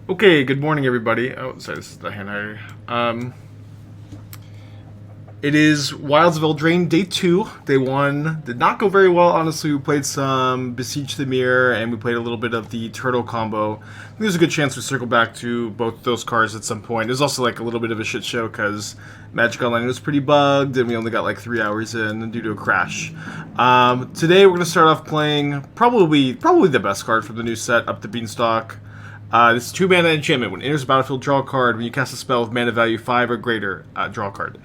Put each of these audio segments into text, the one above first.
Okay, good morning, everybody. Oh, sorry, this is the hand hider. It is Wilds of ELDRAINE Day 2. Day 1 did not go very well, honestly. We played some Beseech the Mirror, and we played a little bit of the Turtle combo. I think there's a good chance we circle back to both those cards at some point. It was also like a little bit of a shit show, because Magic Online was pretty bugged, and we only got like 3 hours in due to a crash. Today we're going to start off playing probably the best card from the new set, Up the Beanstalk. This is 2 mana enchantment. When it enters the battlefield, draw a card. When you cast a spell with mana value 5 or greater, draw a card.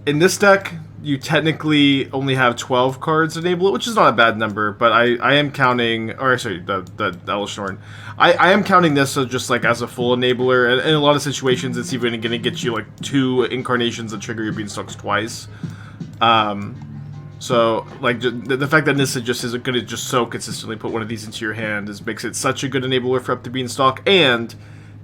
In this deck, you technically only have 12 cards enable it, which is not a bad number, but I am counting, or sorry, the Elvish Norn. I am counting this just like as a full enabler. In a lot of situations, it's even going to get you like 2 incarnations that trigger your Beanstalks twice. So, like, the fact that Nissa just isn't going to just so consistently put one of these into your hand makes it such a good enabler for Up the Beanstalk, and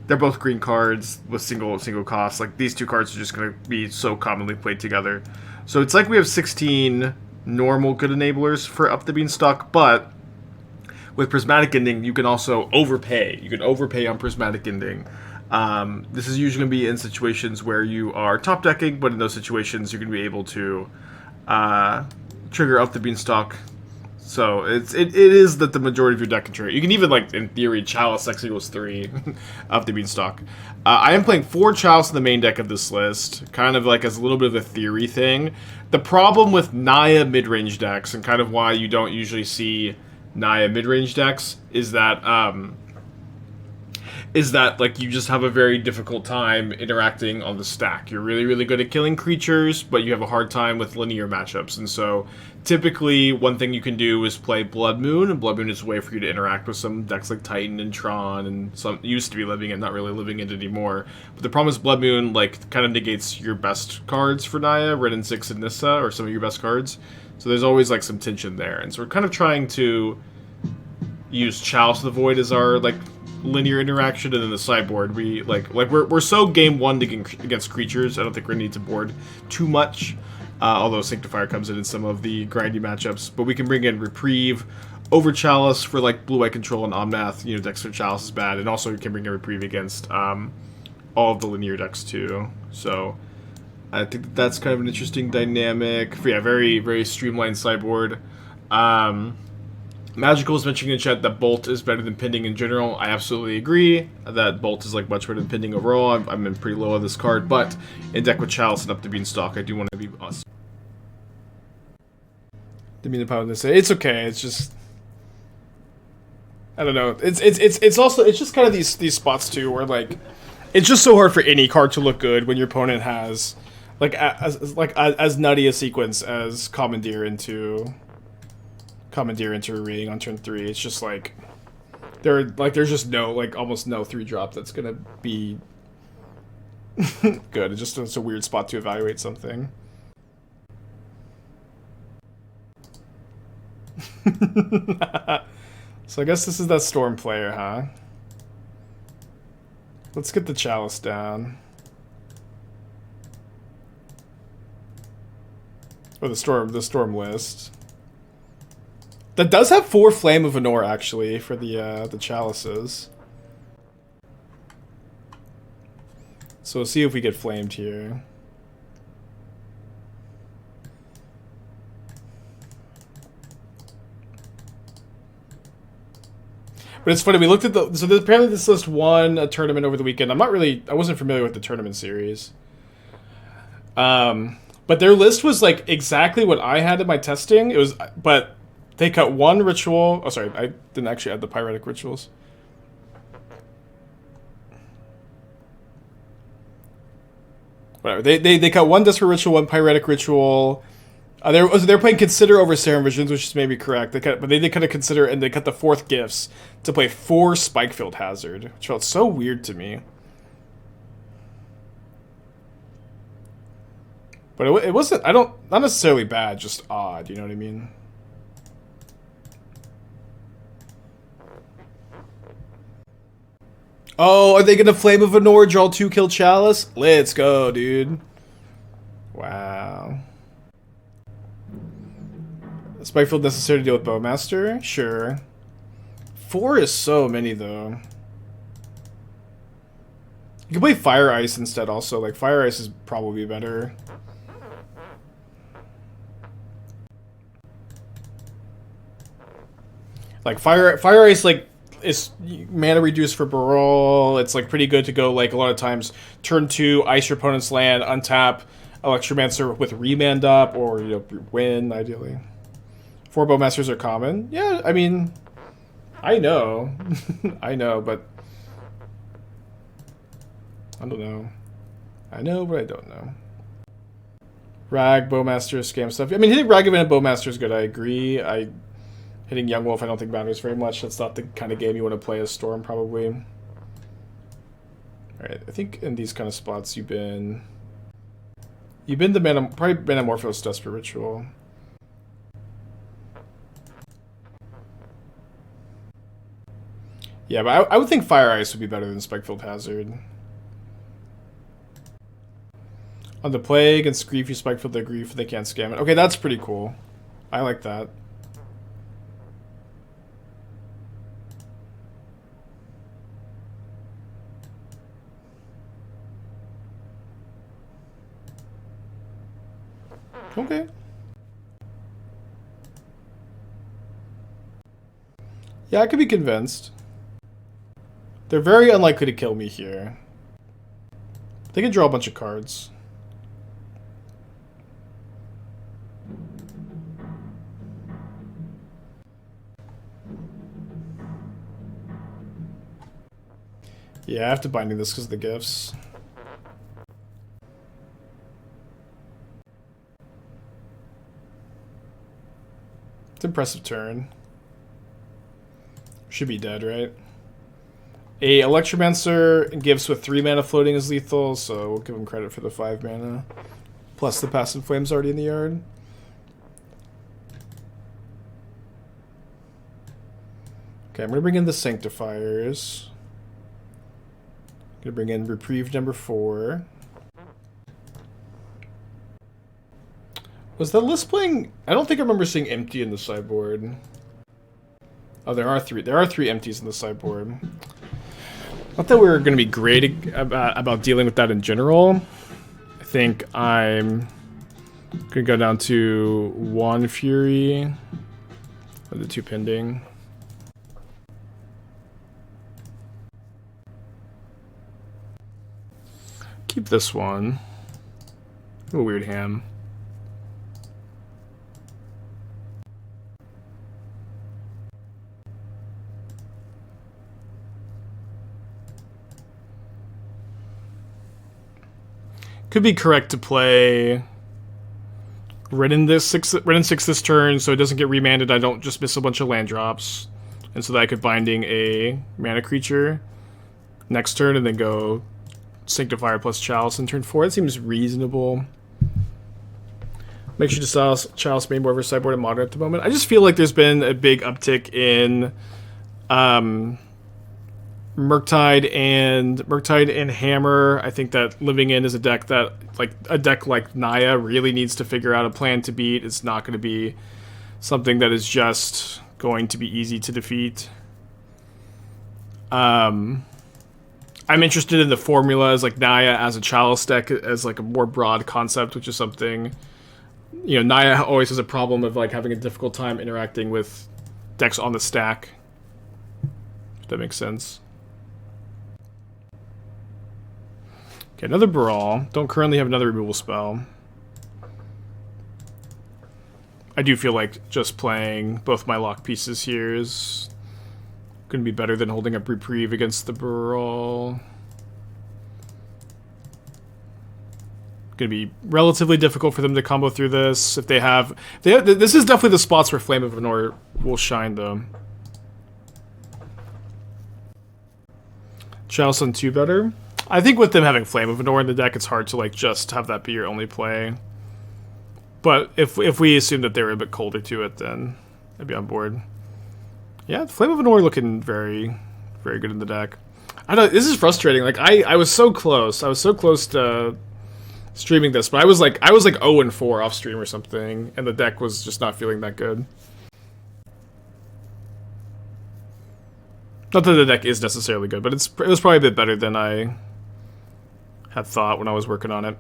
they're both green cards with single cost. Like, these 2 cards are just going to be so commonly played together. So it's like we have 16 normal good enablers for Up the Beanstalk, but with Prismatic Ending, you can also overpay. You can overpay on Prismatic Ending. This is usually going to be in situations where you are top decking, but in those situations, you're going to be able to trigger Up the Beanstalk. So it is that the majority of your deck can trigger. You can even, like, in theory, Chalice X equals 3 Up the Beanstalk. I am playing 4 Chalice in the main deck of this list, kind of like as a little bit of a theory thing. The problem with Naya mid-range decks, and kind of why you don't usually see Naya mid-range decks, is that like you just have a very difficult time interacting on the stack. You're really, really good at killing creatures, but you have a hard time with linear matchups. And so typically one thing you can do is play Blood Moon, and Blood Moon is a way for you to interact with some decks like Titan and Tron, and some used to be living it, not really living it anymore. But the problem is Blood Moon like kind of negates your best cards for Naya, Wrenn and Six and Nissa, or some of your best cards. So there's always like some tension there. And so we're kind of trying to use Chalice of the Void as our like linear interaction, and then the sideboard we we're so game 1 against creatures. I don't think we need to board too much, although Sanctifier comes in some of the grindy matchups, but we can bring in Reprieve over Chalice for like blue-white control and Omnath. You know, decks for Chalice is bad, and also you can bring in Reprieve against all of the linear decks too. So I think that's kind of an interesting dynamic. But yeah, very, very streamlined sideboard. Magical is mentioning in chat that Bolt is better than Pending in general. I absolutely agree that Bolt is like much better than Pending overall. I'm in pretty low on this card, but in deck with Chalice and Up the Beanstalk, I do want to be us. Didn't mean to pound this. It's okay. It's just, I don't know. It's also, it's just kind of these spots too where like it's just so hard for any card to look good when your opponent has as nutty a sequence as Commandeer into a Ring on turn 3. It's just like there's just no, like, almost no 3-drop that's gonna be good. It's a weird spot to evaluate something. So I guess this is that Storm player, huh? Let's get the Chalice down. Or the Storm list. That does have 4 Flame of Anor, actually, for the Chalices. So we'll see if we get flamed here. But it's funny, we looked at apparently this list won a tournament over the weekend. I wasn't familiar with the tournament series. But their list was like exactly what I had in my testing. But they cut 1 ritual. Oh, sorry, I didn't actually add the Pyretic Rituals. Whatever. They cut 1 Desperate Ritual, 1 Pyretic Ritual. They're playing Consider over Serum Visions, which is maybe correct. But they cut a Consider, and they cut the 4th Gifts to play 4 Spikefield Hazard, which felt so weird to me. But it wasn't. Not necessarily bad, just odd. You know what I mean? Oh, are they gonna Flame of Anor, draw 2, kill Chalice? Let's go, dude. Wow. Spikefield necessary to deal with Bowmaster? Sure. 4 is so many, though. You can play Fire Ice instead also. Like, Fire Ice is probably better. Like, Fire Ice, like, is mana reduced for Barol. It's, like, pretty good to go, like, a lot of times. Turn 2, ice your opponent's land, untap Electromancer with Remand up, or, you know, win, ideally. 4 Bowmasters are common. Yeah, I mean, I know. I know, but I don't know. I know, but I don't know. Rag, Bowmaster, scam stuff. I mean, hitting Ragavan and Bowmaster is good, I agree. Hitting Young Wolf, I don't think matters very much. That's not the kind of game you want to play as Storm, probably. Alright, I think in these kind of spots you've been the probably Manamorphose Desperate Ritual. Yeah, but I would think Fire Ice would be better than Spikefield Hazard. On the Plague and Grief, you Spikefield their Grief, they can't scam it. Okay, that's pretty cool. I like that. Okay. Yeah, I could be convinced. They're very unlikely to kill me here. They can draw a bunch of cards. Yeah, I have to binding this because of the gifts. It's an impressive turn. Should be dead, right? A Electromancer gives with 3 mana floating is lethal, so we'll give him credit for the 5 mana. Plus the Passive Flame's already in the yard. Okay, I'm going to bring in the Sanctifiers. Going to bring in Reprieve number 4. Was that list playing? I don't think I remember seeing empty in the sideboard. Oh, there are 3. There are 3 empties in the sideboard. Not that we're going to be great about dealing with that in general. I think I'm going to go down to 1 Fury. Or the 2 pending. Keep this one. A weird ham. Could be correct to play Wrenn and Six this turn, so it doesn't get remanded. I don't just miss a bunch of land drops, and so that I could binding a mana creature next turn, and then go Sanctifier plus Chalice in turn 4. That seems reasonable. Make sure to sell Chalice main board versus sideboard and modern at the moment. I just feel like there's been a big uptick in Murktide and Hammer. I think that Living In is a deck that, like a deck like Naya, really needs to figure out a plan to beat. It's not going to be something that is just going to be easy to defeat. I'm interested in the formulas, like Naya as a Chalice deck as like a more broad concept, which is something, you know, Naya always has a problem of like having a difficult time interacting with decks on the stack. If that makes sense. Okay, another Brawl. Don't currently have another removal spell. I do feel like just playing both my lock pieces here is going to be better than holding up Reprieve against the Brawl. Going to be relatively difficult for them to combo through this. If they have... this is definitely the spots where Flame of Venor will shine, though. Chalice on 2 better. I think with them having Flame of Venor in the deck, it's hard to like just have that be your only play. But if we assume that they were a bit colder to it, then I'd be on board. Yeah, Flame of Venor looking very, very good in the deck. I don't. This is frustrating. Like I was so close. I was so close to streaming this, but I was like 0-4 off stream or something, and the deck was just not feeling that good. Not that the deck is necessarily good, but it was probably a bit better than I had thought when I was working on it.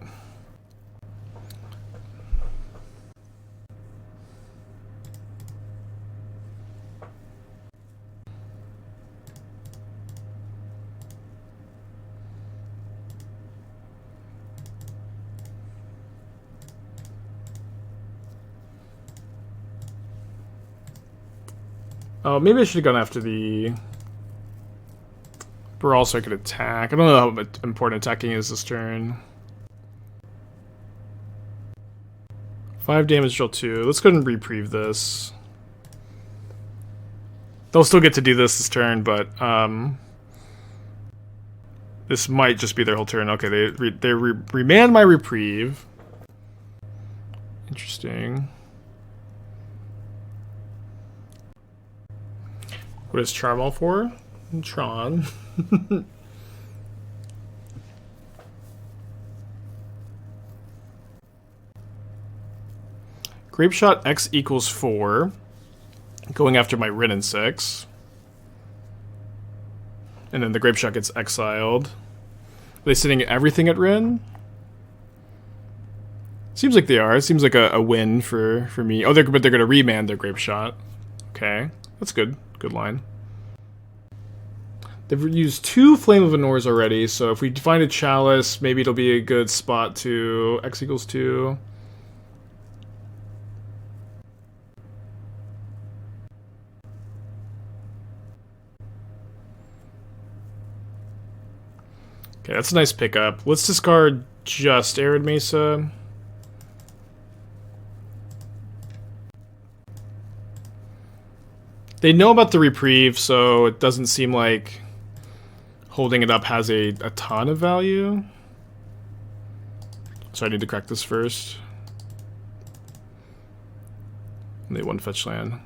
Oh, maybe I should have gone after the Brawl so I could attack. I don't know how important attacking is this turn. 5 damage, drill 2. Let's go ahead and reprieve this. They'll still get to do this turn, but this might just be their whole turn. Okay, they remand my reprieve. Interesting. What is Charmaw for? Tron. Grape Shot X equals 4. Going after my Wrenn and Six. And then the Grape Shot gets exiled. Are they sitting everything at Wrenn? Seems like they are. It seems like a win for me. Oh, but they're going to remand their Grape Shot. Okay, that's good. Good line. They've used 2 Flame of Anors already, so if we find a Chalice, maybe it'll be a good spot to X equals 2. Okay, that's a nice pickup. Let's discard just Arid Mesa. They know about the Reprieve, so it doesn't seem like holding it up has a ton of value. So I need to crack this first. And they 1 fetch land.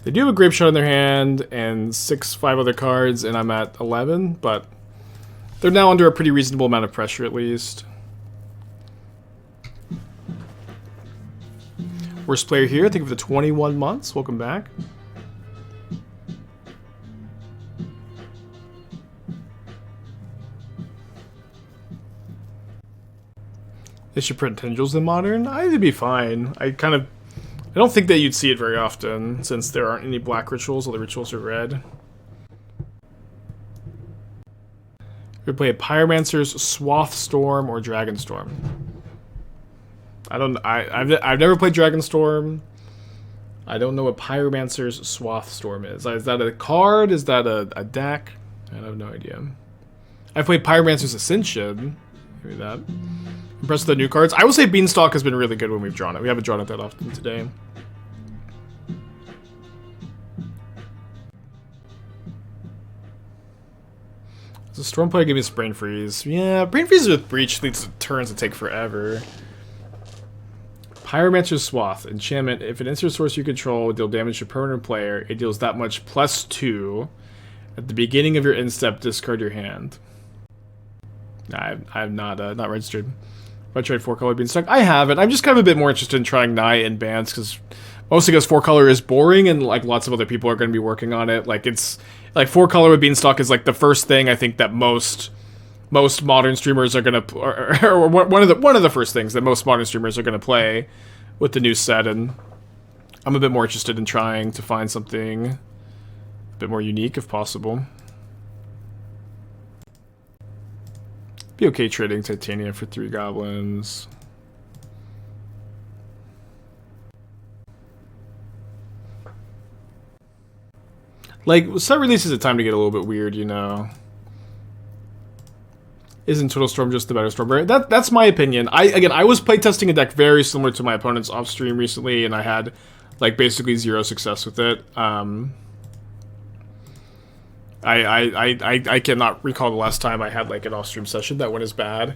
They do have a Grape Shot in their hand and 5 other cards, and I'm at 11, but they're now under a pretty reasonable amount of pressure at least. Worst player here, I think of the 21 months. Welcome back. They should print Tendrils in Modern. I think it'd be fine. I don't think that you'd see it very often, since there aren't any black rituals, all the rituals are red. We play a Pyromancer's Swath Storm or Dragon Storm. I've never played Dragon Storm. I don't know what Pyromancer's Swath Storm is. Is that a card? Is that a deck? I have no idea. I've played Pyromancer's Ascension. Maybe that. Impressed with the new cards. I will say Beanstalk has been really good when we've drawn it. We haven't drawn it that often today. Does the Storm player give me a Brain Freeze? Yeah, Brain Freeze with Breach leads to turns that take forever. Pyromancer's Swath. Enchantment. If it enters a source you control would deal damage to a permanent player, it deals that much +2. At the beginning of your end step, discard your hand. Nah, I've not registered. Have I tried 4-color Beanstalk? I haven't. I'm just kind of a bit more interested in trying Naya and Bans, because mostly because 4-color is boring, and like lots of other people are going to be working on it. Like it's like 4-color with Beanstalk is like the first thing I think that most modern streamers are going to, or one of the first things that most modern streamers are going to play with the new set, and I'm a bit more interested in trying to find something a bit more unique if possible. Be okay trading Titania for 3 goblins. Like, set release is a time to get a little bit weird, you know. Isn't Total Storm just the better Storm? That's my opinion. I was playtesting a deck very similar to my opponent's off stream recently, and I had like basically 0 success with it. I cannot recall the last time I had like an off-stream session that went as bad.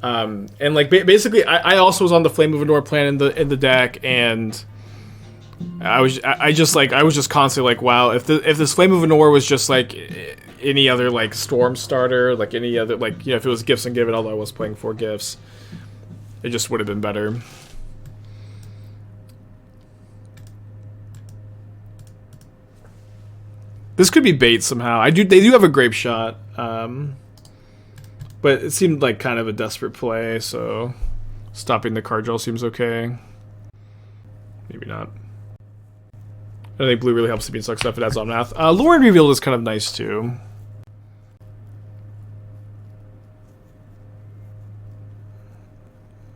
And like basically, I also was on the Flame of Anor plan in the deck, and I was just constantly like, wow, if this Flame of Anor was just like, any other like Storm starter, like any other like if it was Gifts Ungiven, although I was playing 4 gifts, it just would have been better. This could be bait somehow. They do have a Grape Shot, but it seemed like kind of a desperate play, so stopping the card draw seems okay. Maybe not. I think blue really helps the Beanstalk stuff. It adds on math. Lore Revealed is kind of nice too.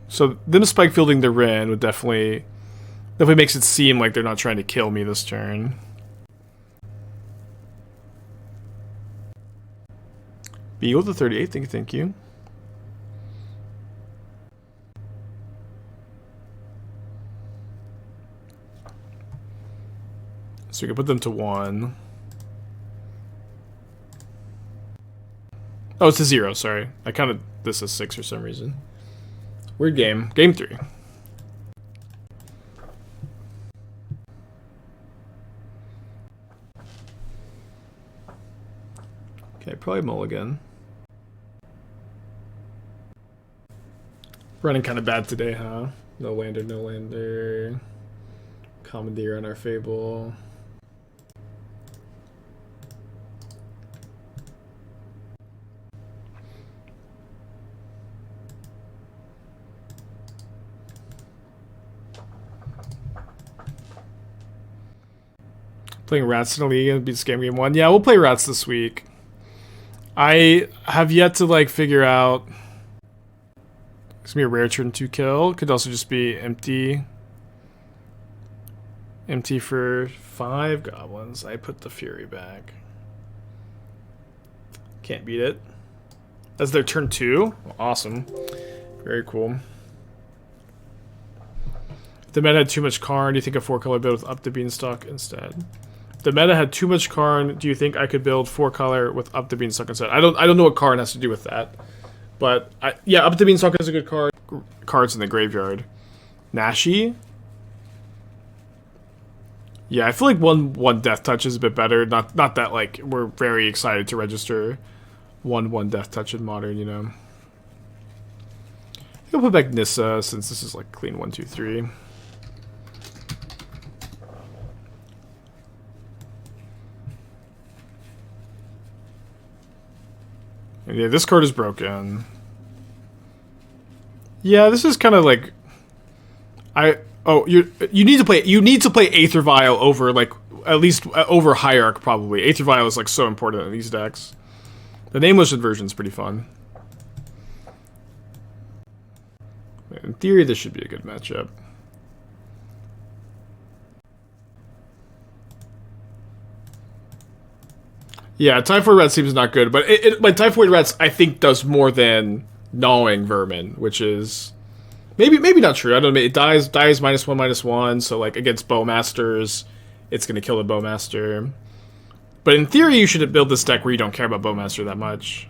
So them spike fielding the Wrenn would definitely makes it seem like they're not trying to kill me this turn. Beagle to 38, thank you. So we can put them to 1. Oh, it's a 0, sorry. I counted this as 6 for some reason. Weird game. Game 3. Okay, probably mulligan. Running kind of bad today, huh? No lander, no lander. Commandeer on our Fable. Playing Rats in the league and beat Scam Game 1. Yeah, we'll play Rats this week. I have yet to like figure out. It's gonna be a rare turn to kill. Could also just be empty. Empty for 5 goblins. I put the Fury back. Can't beat it. That's their turn 2. Awesome. Very cool. If the meta had too much Karn, do you think a 4-color build with Up the Beanstalk instead? If the meta had too much Karn, do you think I could build 4-color with Up the Beanstalk instead? I don't know what Karn has to do with that. But yeah, Up the Beanstalk is a good card. Cards in the graveyard. Nashi? Yeah, I feel like one Death Touch is a bit better. Not that like we're very excited to register one Death Touch in Modern, you know. I'll put back Nissa since this is like clean 1, 2, 3. And yeah, this card is broken. Yeah, this is kind of like you need to play Aether Vial over like at least over Hierarch probably. Aether Vial is like so important in these decks. The Nameless Inversion is pretty fun. In theory, this should be a good matchup. Yeah, Typhoid Rat seems not good, but but Typhoid Rats I think does more than Gnawing Vermin, which is maybe not true. I don't know. It dies -1/-1, so like against Bowmasters, it's gonna kill the Bowmaster. But in theory, you should build this deck where you don't care about Bowmaster that much.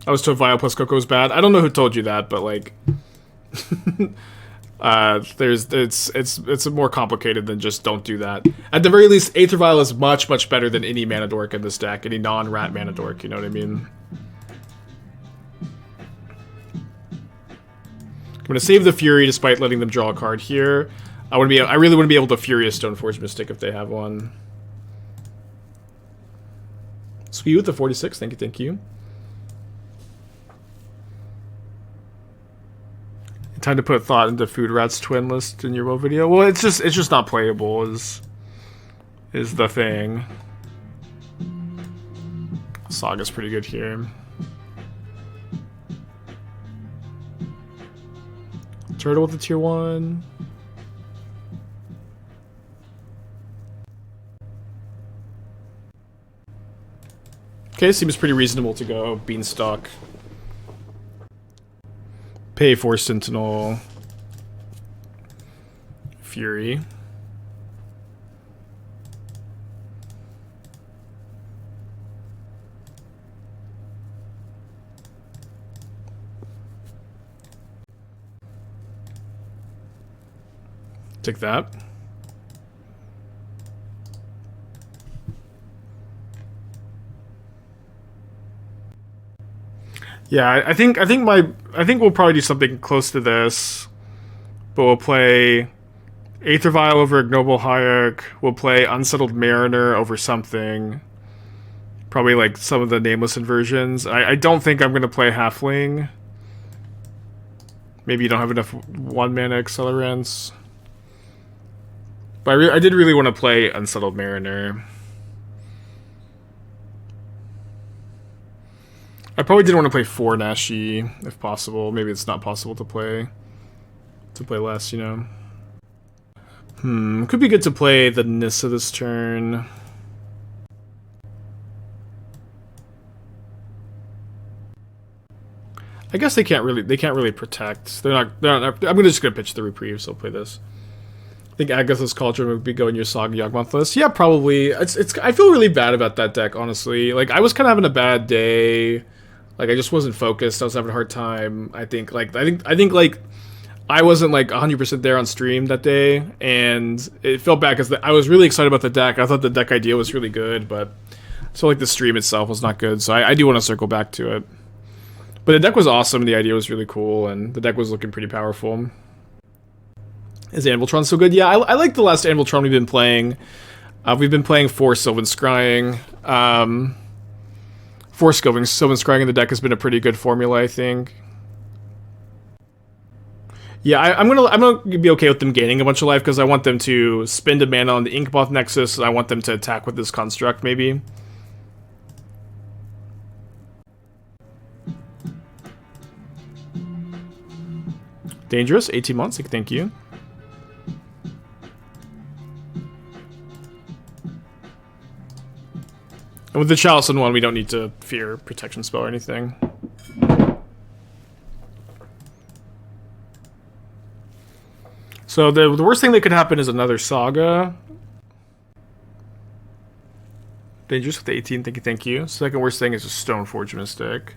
I was told Vial plus Coco is bad. I don't know who told you that, but like, it's more complicated than just don't do that. At the very least, Aether Vial is much better than any mana dork in this deck, any non-rat mana dork. You know what I mean? I'm gonna save the Fury despite letting them draw a card here. I really want to be able to Furious Stoneforge Mystic if they have one. Sweet with the 46. Thank you. Time to put thought into Food Rat's twin list in your WoW video. Well, it's just not playable. Is the thing. Saga's pretty good here. Turtle with the tier 1. Okay, seems pretty reasonable to go Beanstalk. Pay for Sentinel. Fury. Take that. Yeah, I think we'll probably do something close to this, but we'll play Aether Vial over Ignoble Hayek. We'll play Unsettled Mariner over something. Probably like some of the nameless inversions. I don't think I'm gonna play Halfling. Maybe you don't have enough 1-mana accelerants. But I did really want to play Unsettled Mariner. I probably didn't want to play 4 Nashi, if possible. Maybe it's not possible to play less, you know. Could be good to play the Nissa this turn. I guess they can't really protect. I'm just gonna pitch the Reprieve, so I'll play this. I think Agatha's Cauldron would be going your Saga Yawgmoth list. Yeah, probably. I feel really bad about that deck, honestly. Like, I was kind of having a bad day. Like, I just wasn't focused. I was having a hard time. I think I wasn't like 100% there on stream that day, and it felt bad because I was really excited about the deck. I thought the deck idea was really good, but so like the stream itself was not good. So I do want to circle back to it. But the deck was awesome. The idea was really cool, and the deck was looking pretty powerful. Is Anviltron so good? Yeah, I like the last Anviltron we've been playing. We've been playing 4 Sylvan Scrying. 4 Sylvan Scrying in the deck has been a pretty good formula, I think. Yeah, I'm gonna be okay with them gaining a bunch of life because I want them to spend a mana on the Inkmoth Nexus, and I want them to attack with this construct, maybe. Dangerous, 18 months, thank you. And with the Chalice in one, we don't need to fear protection spell or anything. So the worst thing that could happen is another Saga. Dangerous with 18, thank you. Second worst thing is a Stoneforge Mystic.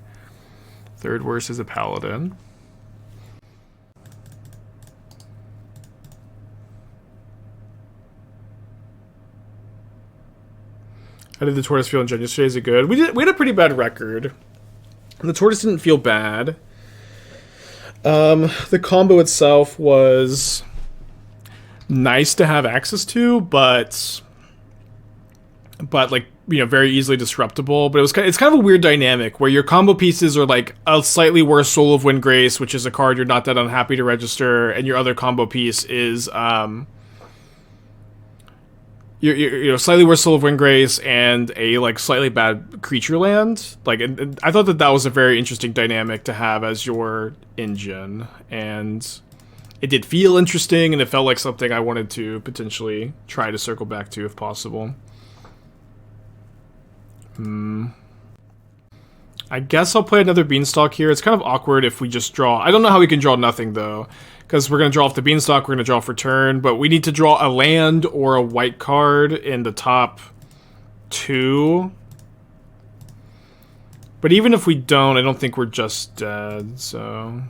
Third worst is a Paladin. How did the Tortoise feel in Gen yesterday? Is it good? We had a pretty bad record. And the Tortoise didn't feel bad. The combo itself was nice to have access to, but like, you know, very easily disruptible. But it's kind of a weird dynamic where your combo pieces are like a slightly worse Soul of Windgrace, which is a card you're not that unhappy to register, and your other combo piece is you know, slightly worse Soul of Windgrace and a like slightly bad creature land. Like, and I thought that was a very interesting dynamic to have as your engine, and it did feel interesting, and it felt like something I wanted to potentially try to circle back to if possible. I guess I'll play another Beanstalk here. It's kind of awkward if we just draw. I don't know how we can draw nothing, though, because we're going to draw off the Beanstalk, we're going to draw for turn, but we need to draw a land or a white card in the top 2. But even if we don't, I don't think we're just dead, so...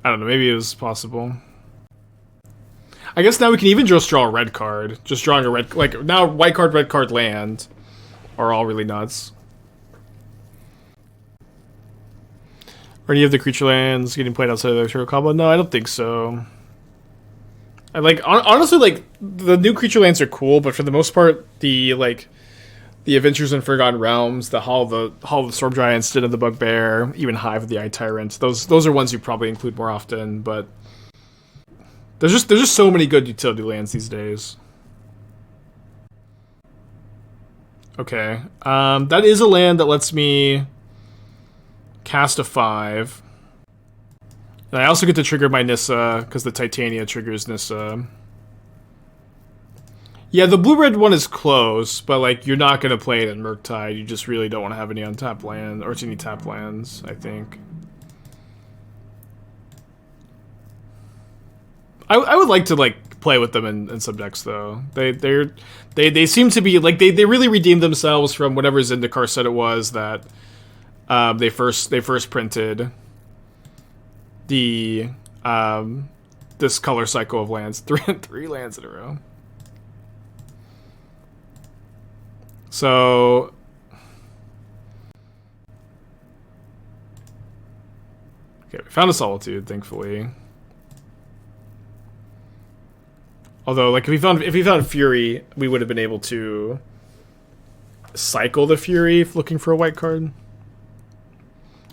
I don't know, maybe it was possible. I guess now we can even just draw a red card. Just drawing a red... Like, now white card, red card, land are all really nuts. Are any of the creature lands getting played outside of the turtle combo? No, I don't think so. I like... Honestly, like, the new creature lands are cool, but for the most part, the Adventures in Forgotten Realms, the Hall of the Storm Giants, Den of the Bugbear, even Hive of the Eye Tyrant, those are ones you probably include more often, but there's just so many good utility lands these days. Okay. That is a land that lets me cast a 5. And I also get to trigger my Nissa, because the Titania triggers Nissa. Yeah, the blue-red one is close, but like you're not going to play it in Murktide. You just really don't want to have any untapped land, or any tapped lands, I think. I would like to like play with them in some decks though. They seem to be like they really redeemed themselves from whatever Zendikar said it was that they first printed the this color cycle of lands, three lands in a row. So okay, we found a Solitude, thankfully. Although, like, if we found Fury, we would have been able to cycle the Fury if looking for a white card.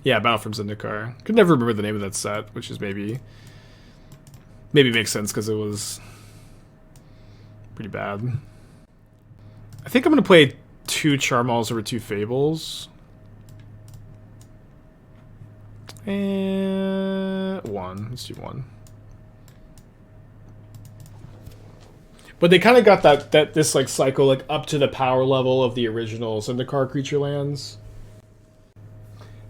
Yeah, Battle from Zendikar. Could never remember the name of that set, which is maybe makes sense because it was pretty bad. I think I'm gonna play 2 Charmaws over 2 Fables. And 1. Let's do 1. But they kind of got this like cycle like up to the power level of the original Zendikar creature lands.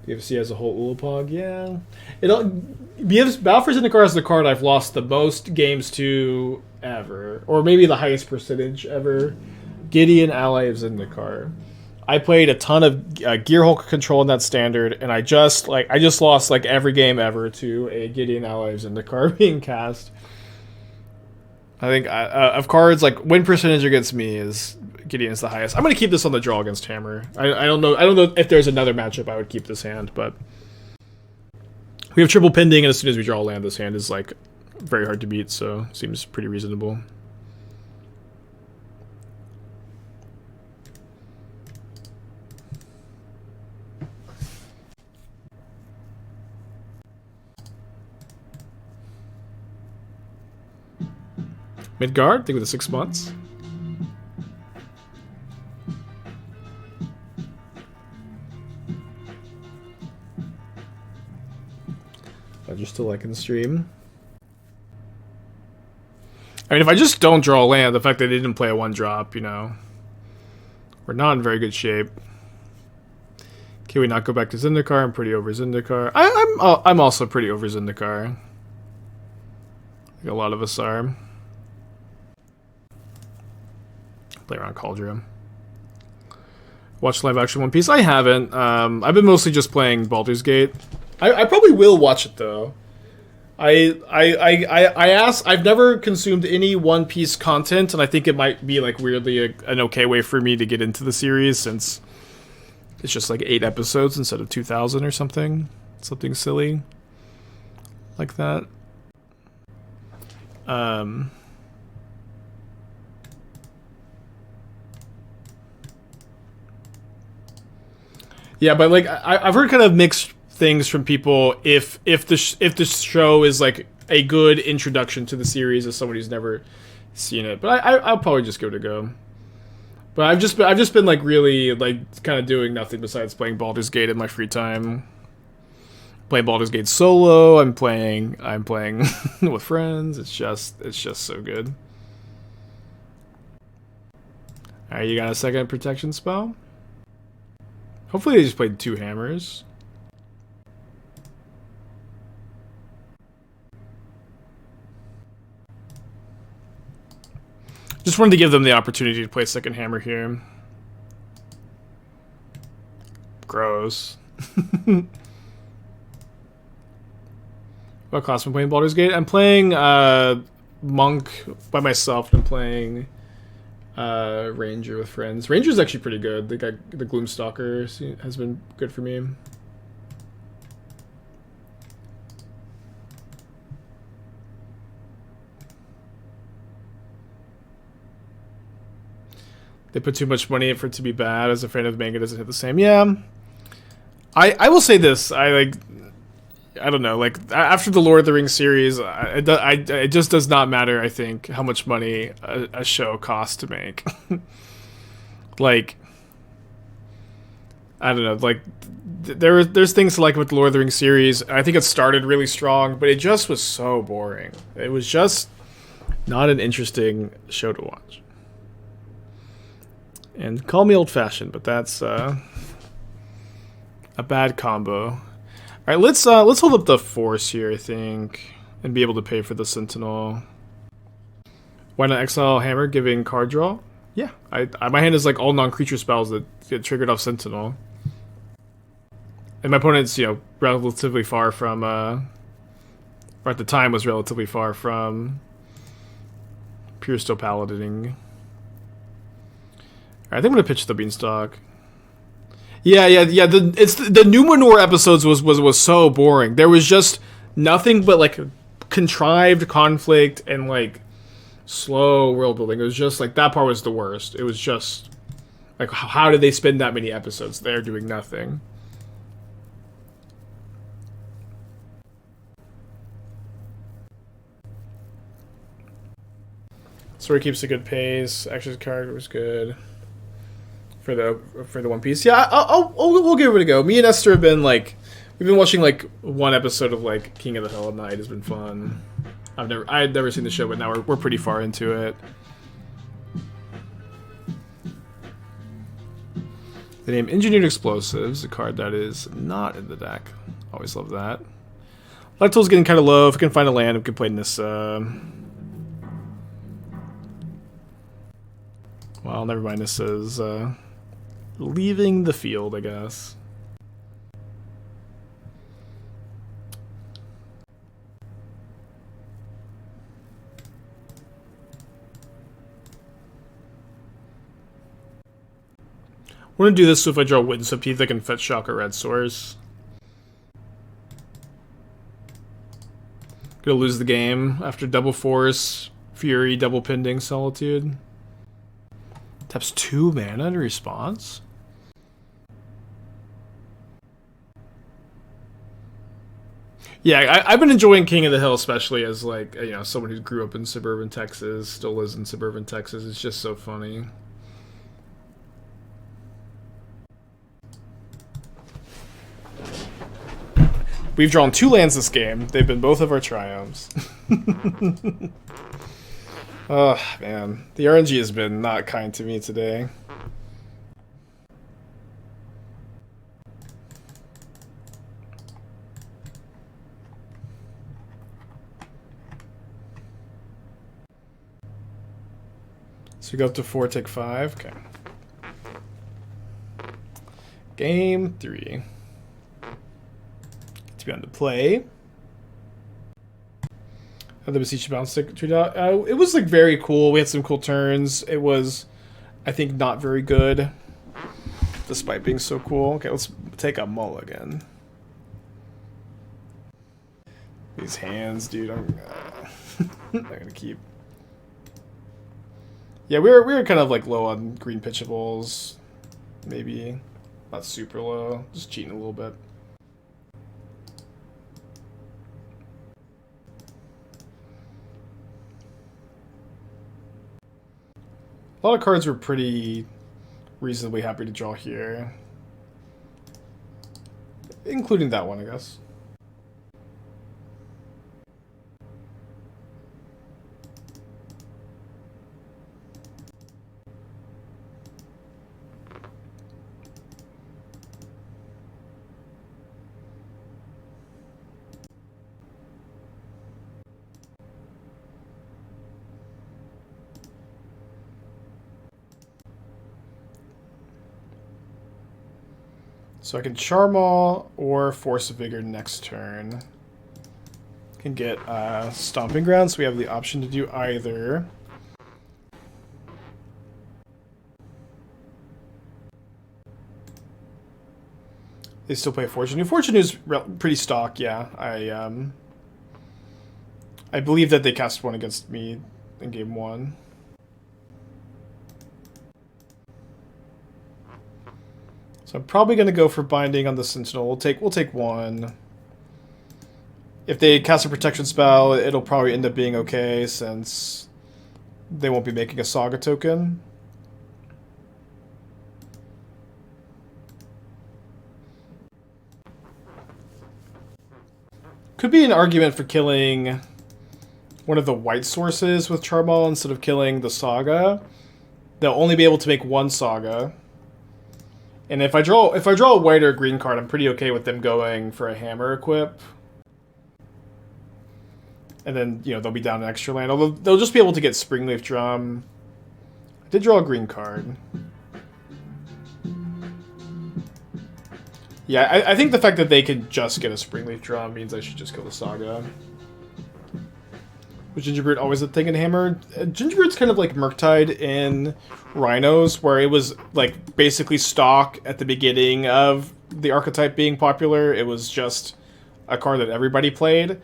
BFC has a whole Ulapog, yeah. Battle for Zendikar is the card I've lost the most games to ever, or maybe the highest percentage ever. Gideon, ally of Zendikar. I played a ton of Gearhulk control in that standard, and I just lost like every game ever to a Gideon, ally of Zendikar being cast. I think of cards, like win percentage against me is Gideon's the highest. I'm gonna keep this on the draw against Hammer. I don't know if there's another matchup I would keep this hand, but we have triple pending, and as soon as we draw a land, this hand is like very hard to beat, so seems pretty reasonable. Midgard, I think with the 6 months. Glad you're still liking the stream. I mean, if I just don't draw a land, the fact that they didn't play a 1-drop, you know, we're not in very good shape. Can we not go back to Zendikar? I'm pretty over Zendikar. I'm also pretty over Zendikar. I think a lot of us are. Play around Cauldron. Watch live action One Piece? I haven't. I've been mostly just playing Baldur's Gate. I probably will watch it though. I've never consumed any One Piece content, and I think it might be like weirdly an okay way for me to get into the series since it's just like 8 episodes instead of 2,000 or something silly like that. Yeah, but like I've heard kind of mixed things from people if the show is like a good introduction to the series as someone who's never seen it. But I'll probably just give it a go. But I've just been like really like kind of doing nothing besides playing Baldur's Gate in my free time. Playing Baldur's Gate solo. I'm playing with friends. It's just so good. All right, you got a second protection spell? Hopefully they just played 2 hammers. Just wanted to give them the opportunity to play a second hammer here. Gross. What class am I playing Baldur's Gate? I'm playing Monk by myself, and I'm playing Ranger with friends. Ranger's actually pretty good. The Gloomstalker has been good for me. They put too much money in for it to be bad. As a fan of manga, doesn't hit the same. Yeah, I will say this. I don't know. Like after the Lord of the Rings series, it just does not matter. I think how much money a show costs to make. Like I don't know. Like there's things to like with the Lord of the Rings series. I think it started really strong, but it just was so boring. It was just not an interesting show to watch. And call me old-fashioned, but that's a bad combo. All right, let's hold up the Force here, I think, and be able to pay for the Sentinel. Why not exile Hammer, giving card draw? Yeah, my hand is like all non-creature spells that get triggered off Sentinel, and my opponent's relatively far from, or at the time was relatively far from pure steel paladining. I think I'm gonna pitch the Beanstalk. Yeah. The Numenor episodes was so boring. There was just nothing but like contrived conflict and like slow world building. It was just like that part was the worst. It was just like, how did they spend that many episodes there doing nothing? Story keeps a good pace. Action's character was good for the One Piece. Yeah, we'll give it a go. Me and Esther have been like, we've been watching like one episode of like King of the Hill at night. It's been fun. I had never seen the show, but now we're pretty far into it. The name Engineered Explosives, a card that is not in the deck. Always love that. Electo's getting kind of low. If we can find a land, we can play Nissa. Well, never mind. Nissa's leaving the field, I guess. I'm going to do this so if I draw Windswept Heath, I can fetch Shock or Red Source. Gonna lose the game after double Force, Fury, double Pending, Solitude. Taps 2 mana in response? Yeah, I've been enjoying King of the Hill, especially as like, you know, someone who grew up in suburban Texas, still lives in suburban Texas. It's just so funny. We've drawn 2 lands this game. They've been both of our triumphs. Oh, man. The RNG has been not kind to me today. So we go up to 4, take 5. Okay. Game 3. To be on to play. The Boseiju bounce it was like very cool. We had some cool turns. It was, I think, not very good, despite being so cool. Okay, let's take a mulligan. These hands, dude. I'm not gonna keep. Yeah, we were kind of like low on green pitchables, maybe not super low, just cheating a little bit. A lot of cards were pretty reasonably happy to draw here. Including that one, I guess. So I can Charmaw or Force of Vigor next turn. Can get Stomping Ground, so we have the option to do either. They still play Fortune. Fortune is pretty stock, yeah. I believe that they cast one against me in game 1. So I'm probably going to go for Binding on the Sentinel. We'll take 1. If they cast a protection spell, it'll probably end up being okay since they won't be making a Saga token. Could be an argument for killing one of the white sources with Charmaw instead of killing the Saga. They'll only be able to make 1 Saga. And if I draw a white or a green card, I'm pretty okay with them going for a hammer equip. And then, you know, they'll be down an extra land. Although they'll just be able to get Springleaf Drum. I did draw a green card. Yeah, I think the fact that they can just get a Springleaf Drum means I should just kill the Saga. Was Gingerbread always a thing in Hammer? Gingerbread's kind of like Murktide in Rhinos, where it was like basically stock at the beginning of the archetype being popular. It was just a card that everybody played.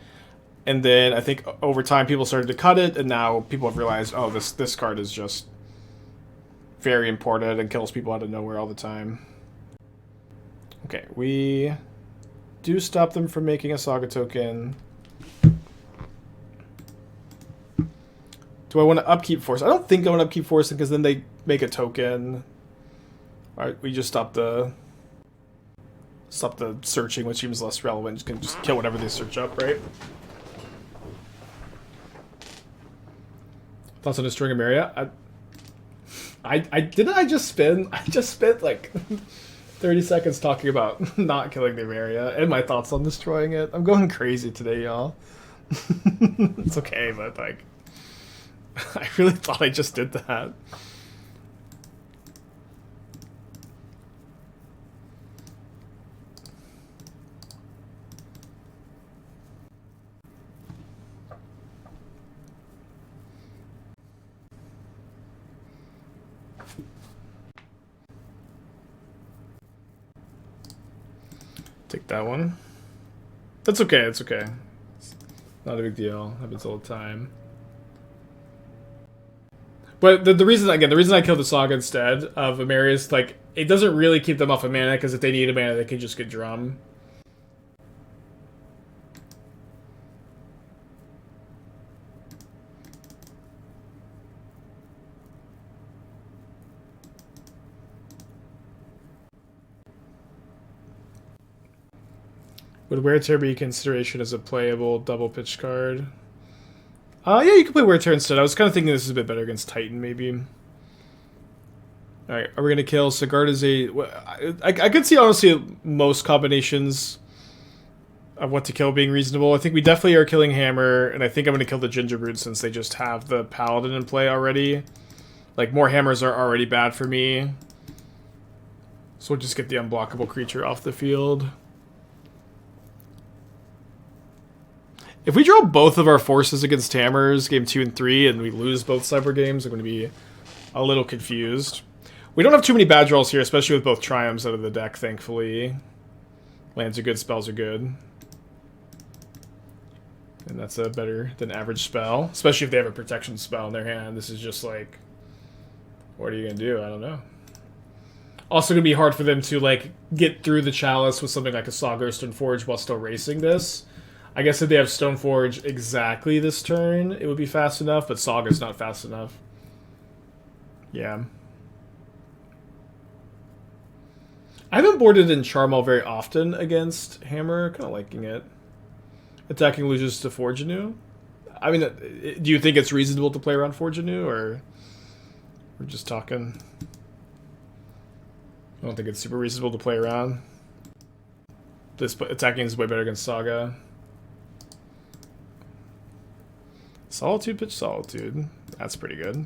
And then I think over time people started to cut it, and now people have realized, oh, this card is just very important and kills people out of nowhere all the time. Okay, we do stop them from making a Saga token. Do I want to upkeep Force? I don't think I want to upkeep Force because then they make a token. Alright, we just stop the searching, which seems less relevant. You can just kill whatever they search up, right? Thoughts on destroying Emeria? I just spent like 30 seconds talking about not killing the Emeria and my thoughts on destroying it. I'm going crazy today, y'all. It's okay, but like I really thought I just did that. Take that one. That's okay, it's okay. It's not a big deal. Happens all the time. But the reason, again, the reason I killed the Saga instead of Emeria is, like, it doesn't really keep them off of mana, because if they need a mana, they can just get Drum. Would Wear Tear be consideration as a playable double pitch card? Yeah, you can play Wear Tear instead. I was kind of thinking this is a bit better against Titan, maybe. Alright, are we going to kill Sigurd as a... I could see, honestly, most combinations of what to kill being reasonable. I think we definitely are killing Hammer, and I think I'm going to kill the Gingerbread since they just have the Paladin in play already. Like, more Hammers are already bad for me. So we'll just get the unblockable creature off the field. If we draw both of our forces against Hammers, game 2 and 3, and we lose both cyber games, I'm going to be a little confused. We don't have too many bad draws here, especially with both Triomes out of the deck, thankfully. Lands are good, spells are good. And that's a better than average spell, especially if they have a protection spell in their hand. This is just like, what are you going to do? I don't know. Also going to be hard for them to like get through the Chalice with something like a Saga or Stoneforge while still racing this. I guess if they have Stoneforge exactly this turn, it would be fast enough, but Saga's not fast enough. Yeah. I haven't boarded in Charmaw very often against Hammer. Kind of liking it. Attacking loses to Forgeanu. I mean, do you think it's reasonable to play around Forgeanu, or we're just talking? I don't think it's super reasonable to play around. This attacking is way better against Saga. Solitude, pitch Solitude. That's pretty good.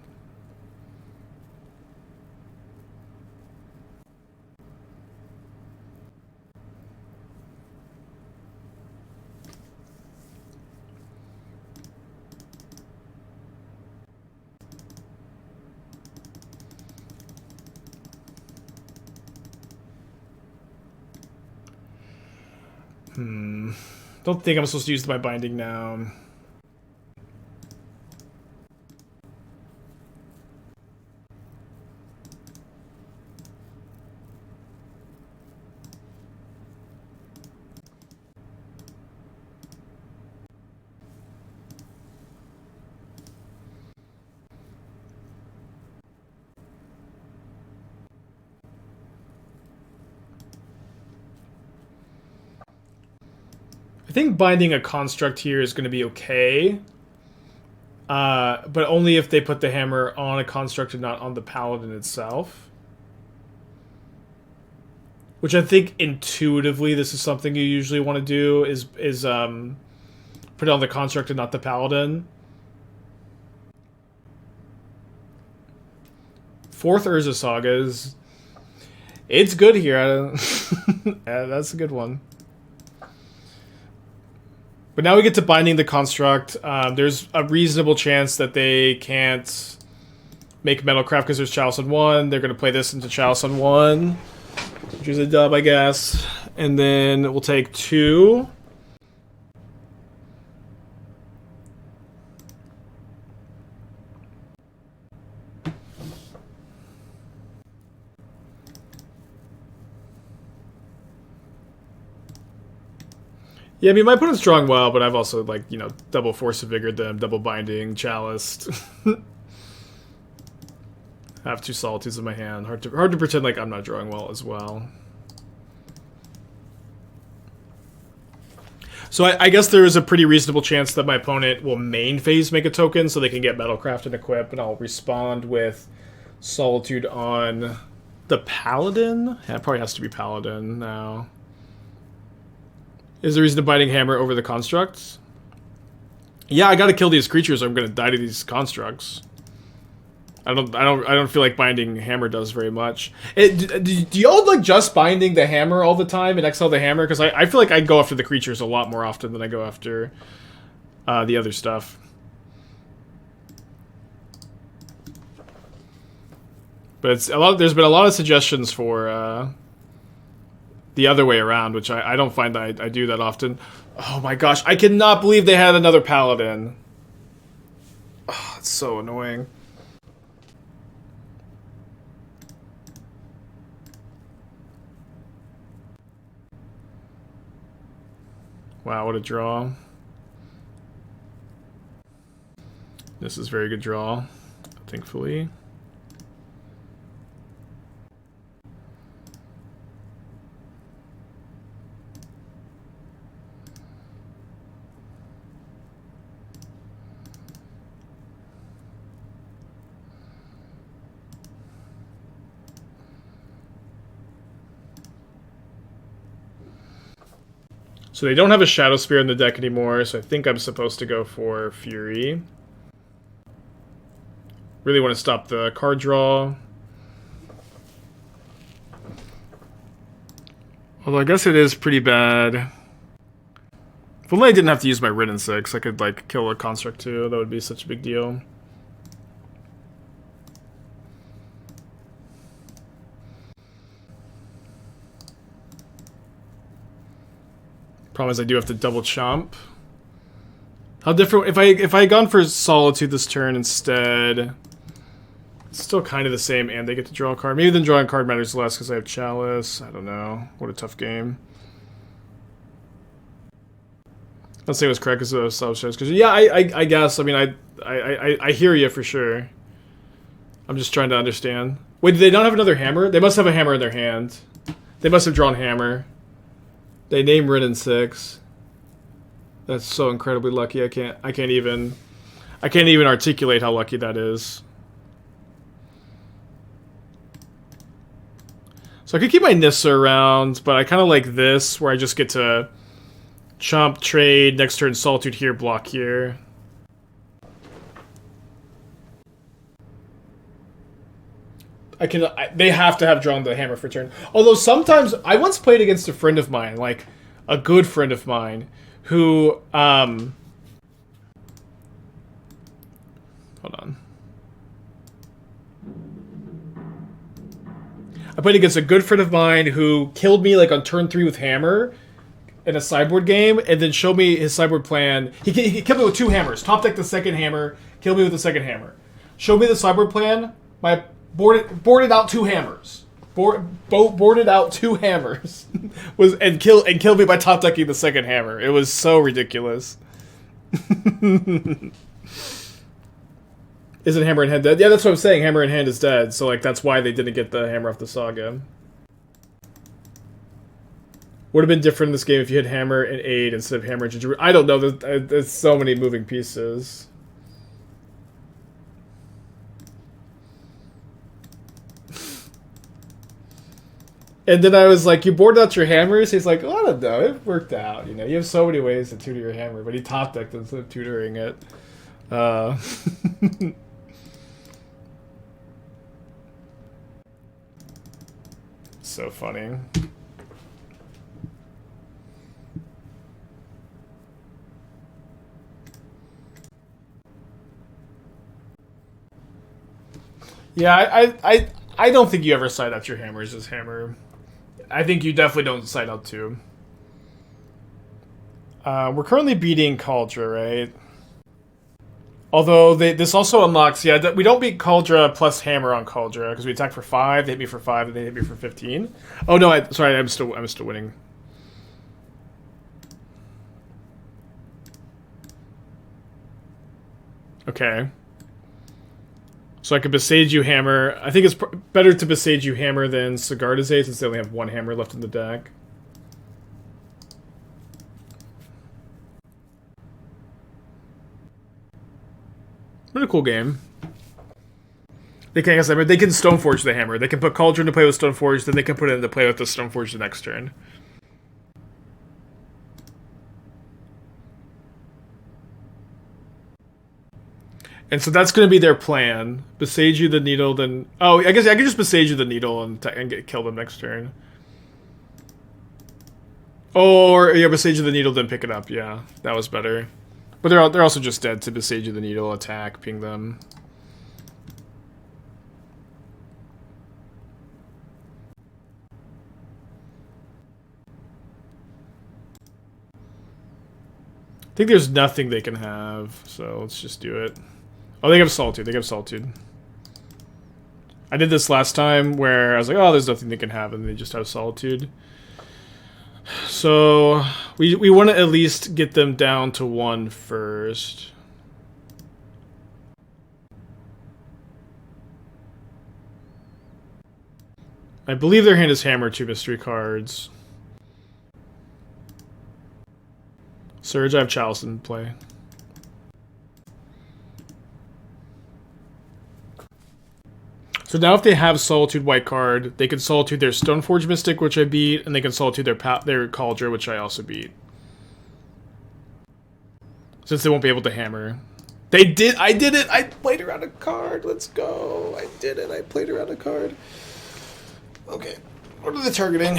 Don't think I'm supposed to use my binding now. I think binding a construct here is going to be okay. But only if they put the hammer on a construct and not on the paladin itself. Which I think intuitively this is something you usually want to do is put it on the construct and not the paladin. Fourth Urza Saga is... It's good here. Yeah, that's a good one. But now we get to binding the construct. There's a reasonable chance that they can't make Metalcraft because there's Chalice on 1. They're going to play this into Chalice on 1, which is a dub, I guess. And then we'll take 2. Yeah, I mean, my opponent's drawing well, but I've also, like, you know, double Force of Vigor them, double Binding, Chalice. I have 2 Solitudes in my hand. Hard to pretend like I'm not drawing well as well. So I guess there is a pretty reasonable chance that my opponent will main phase make a token so they can get Metalcraft and equip, and I'll respond with Solitude on the Paladin? Yeah, it probably has to be Paladin now. Is the reason to Binding Hammer over the constructs? Yeah, I gotta kill these creatures or I'm gonna die to these constructs. I don't feel like Binding Hammer does very much. Do y'all like just binding the hammer all the time and exile the hammer? Because I feel like I go after the creatures a lot more often than I go after the other stuff. But it's a lot. There's been a lot of suggestions for the other way around, which I don't find that I do that often. Oh my gosh, I cannot believe they had another Paladin. Oh, it's so annoying. Wow, what a draw. This is a very good draw, thankfully. So they don't have a Shadow Spear in the deck anymore, so I think I'm supposed to go for Fury. Really want to stop the card draw. Although I guess it is pretty bad. If only I didn't have to use my Wrenn and Six, I could like kill a construct too. That would be such a big deal. Problem is I do have to double chomp. How different if I had gone for Solitude this turn instead. It's still kind of the same, and they get to draw a card. Maybe then drawing a card matters less because I have Chalice. I don't know. What a tough game. Let's say it was correct because of self-shares. Because yeah, I guess. I mean, I hear you for sure. I'm just trying to understand. Wait, do they not have another hammer? They must have a hammer in their hand. They must have drawn hammer. They name Wrenn and Six. That's so incredibly lucky. I can't even articulate how lucky that is. So I could keep my Nissa around, but I kind of like this, where I just get to chomp, trade, next turn Solitude here, block here. They have to have drawn the hammer for turn. Although sometimes, I once played against a friend of mine, like a good friend of mine, who, hold on. I played against a good friend of mine who killed me like on turn 3 with hammer in a sideboard game, and then showed me his sideboard plan. He killed me with 2 hammers. Top deck the second hammer, killed me with the second hammer. Showed me the sideboard plan. My boarded out 2 hammers. Boarded out 2 hammers. and killed me by top decking the second hammer. It was so ridiculous. Isn't Hammer in Hand dead? Yeah, that's what I'm saying. Hammer in Hand is dead. So, like, that's why they didn't get the Hammer off the Saga. Would have been different in this game if you had Hammer and Aid instead of Hammer and Ginger. I don't know. There's so many moving pieces. And then I was like, you boarded out your hammers? He's like, oh, I don't know. It worked out. You know, you have so many ways to tutor your hammer. But he top decked instead of tutoring it. So funny. Yeah, I don't think you ever side out your hammers as hammer. I think you definitely don't side out two. We're currently beating Kaldra, right? Although this also unlocks, yeah, we don't beat Kaldra plus hammer on Kaldra because we attack for 5, they hit me for 5, and they hit me for 15. Oh no, sorry, I'm still winning. Okay. So I could Boseiju hammer. I think it's better to Boseiju hammer than Sagardazade since they only have one hammer left in the deck. Really cool game. They can, they can Stoneforge the hammer. They can put Cauldron to play with Stoneforge, then they can put it into play with the Stoneforge the next turn. And so that's going to be their plan. Boseiju the Needle, then... Oh, I guess I can just Boseiju the Needle and kill them next turn. Or, yeah, Boseiju the Needle, then pick it up. Yeah, that was better. But they're also just dead to Boseiju the Needle, attack, ping them. I think there's nothing they can have, so let's just do it. Oh, they have Solitude. They have Solitude. I did this last time where I was like, oh, there's nothing they can have, and they just have Solitude. So we want to at least get them down to 1 first. I believe their hand is Hammer, 2 mystery cards. Surge, I have Chalice in play. So now if they have Solitude white card, they can Solitude their Stoneforge Mystic, which I beat, and they can Solitude their Kaldra, which I also beat. Since they won't be able to hammer. They did! I did it! I played around a card! Let's go! I did it! I played around a card. Okay. What are they targeting?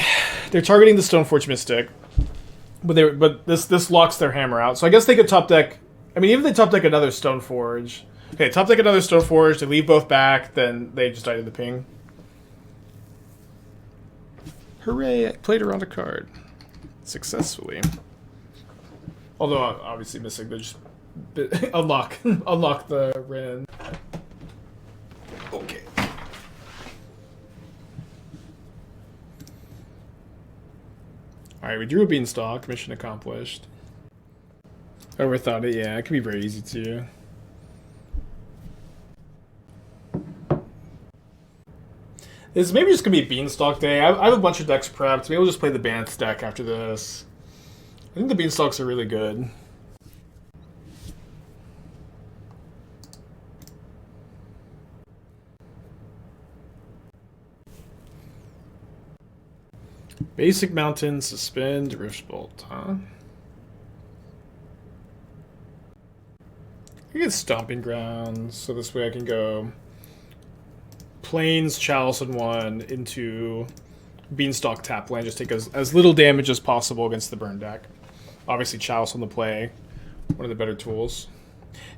They're targeting the Stoneforge Mystic. But this locks their hammer out. So I guess they could top deck... I mean, even if they top deck another Stoneforge... Okay, top deck another Stoneforge, they leave both back, then they just die to the ping. Hooray, I played around a card. Successfully. Although, obviously missing the just... unlock the Wrenn. Okay. Alright, we drew a Beanstalk, mission accomplished. Overthought it, yeah, it could be very easy too. This maybe just gonna be Beanstalk day. I have a bunch of decks prepped. Maybe we'll just play the Bance deck after this. I think the Beanstalks are really good. Basic Mountain, Suspend, Rift Bolt, huh? I get Stomping Ground, so this way I can go Plains, Chalice, and 1 into Beanstalk tap land. Just take as little damage as possible against the burn deck. Obviously, Chalice on the play, one of the better tools.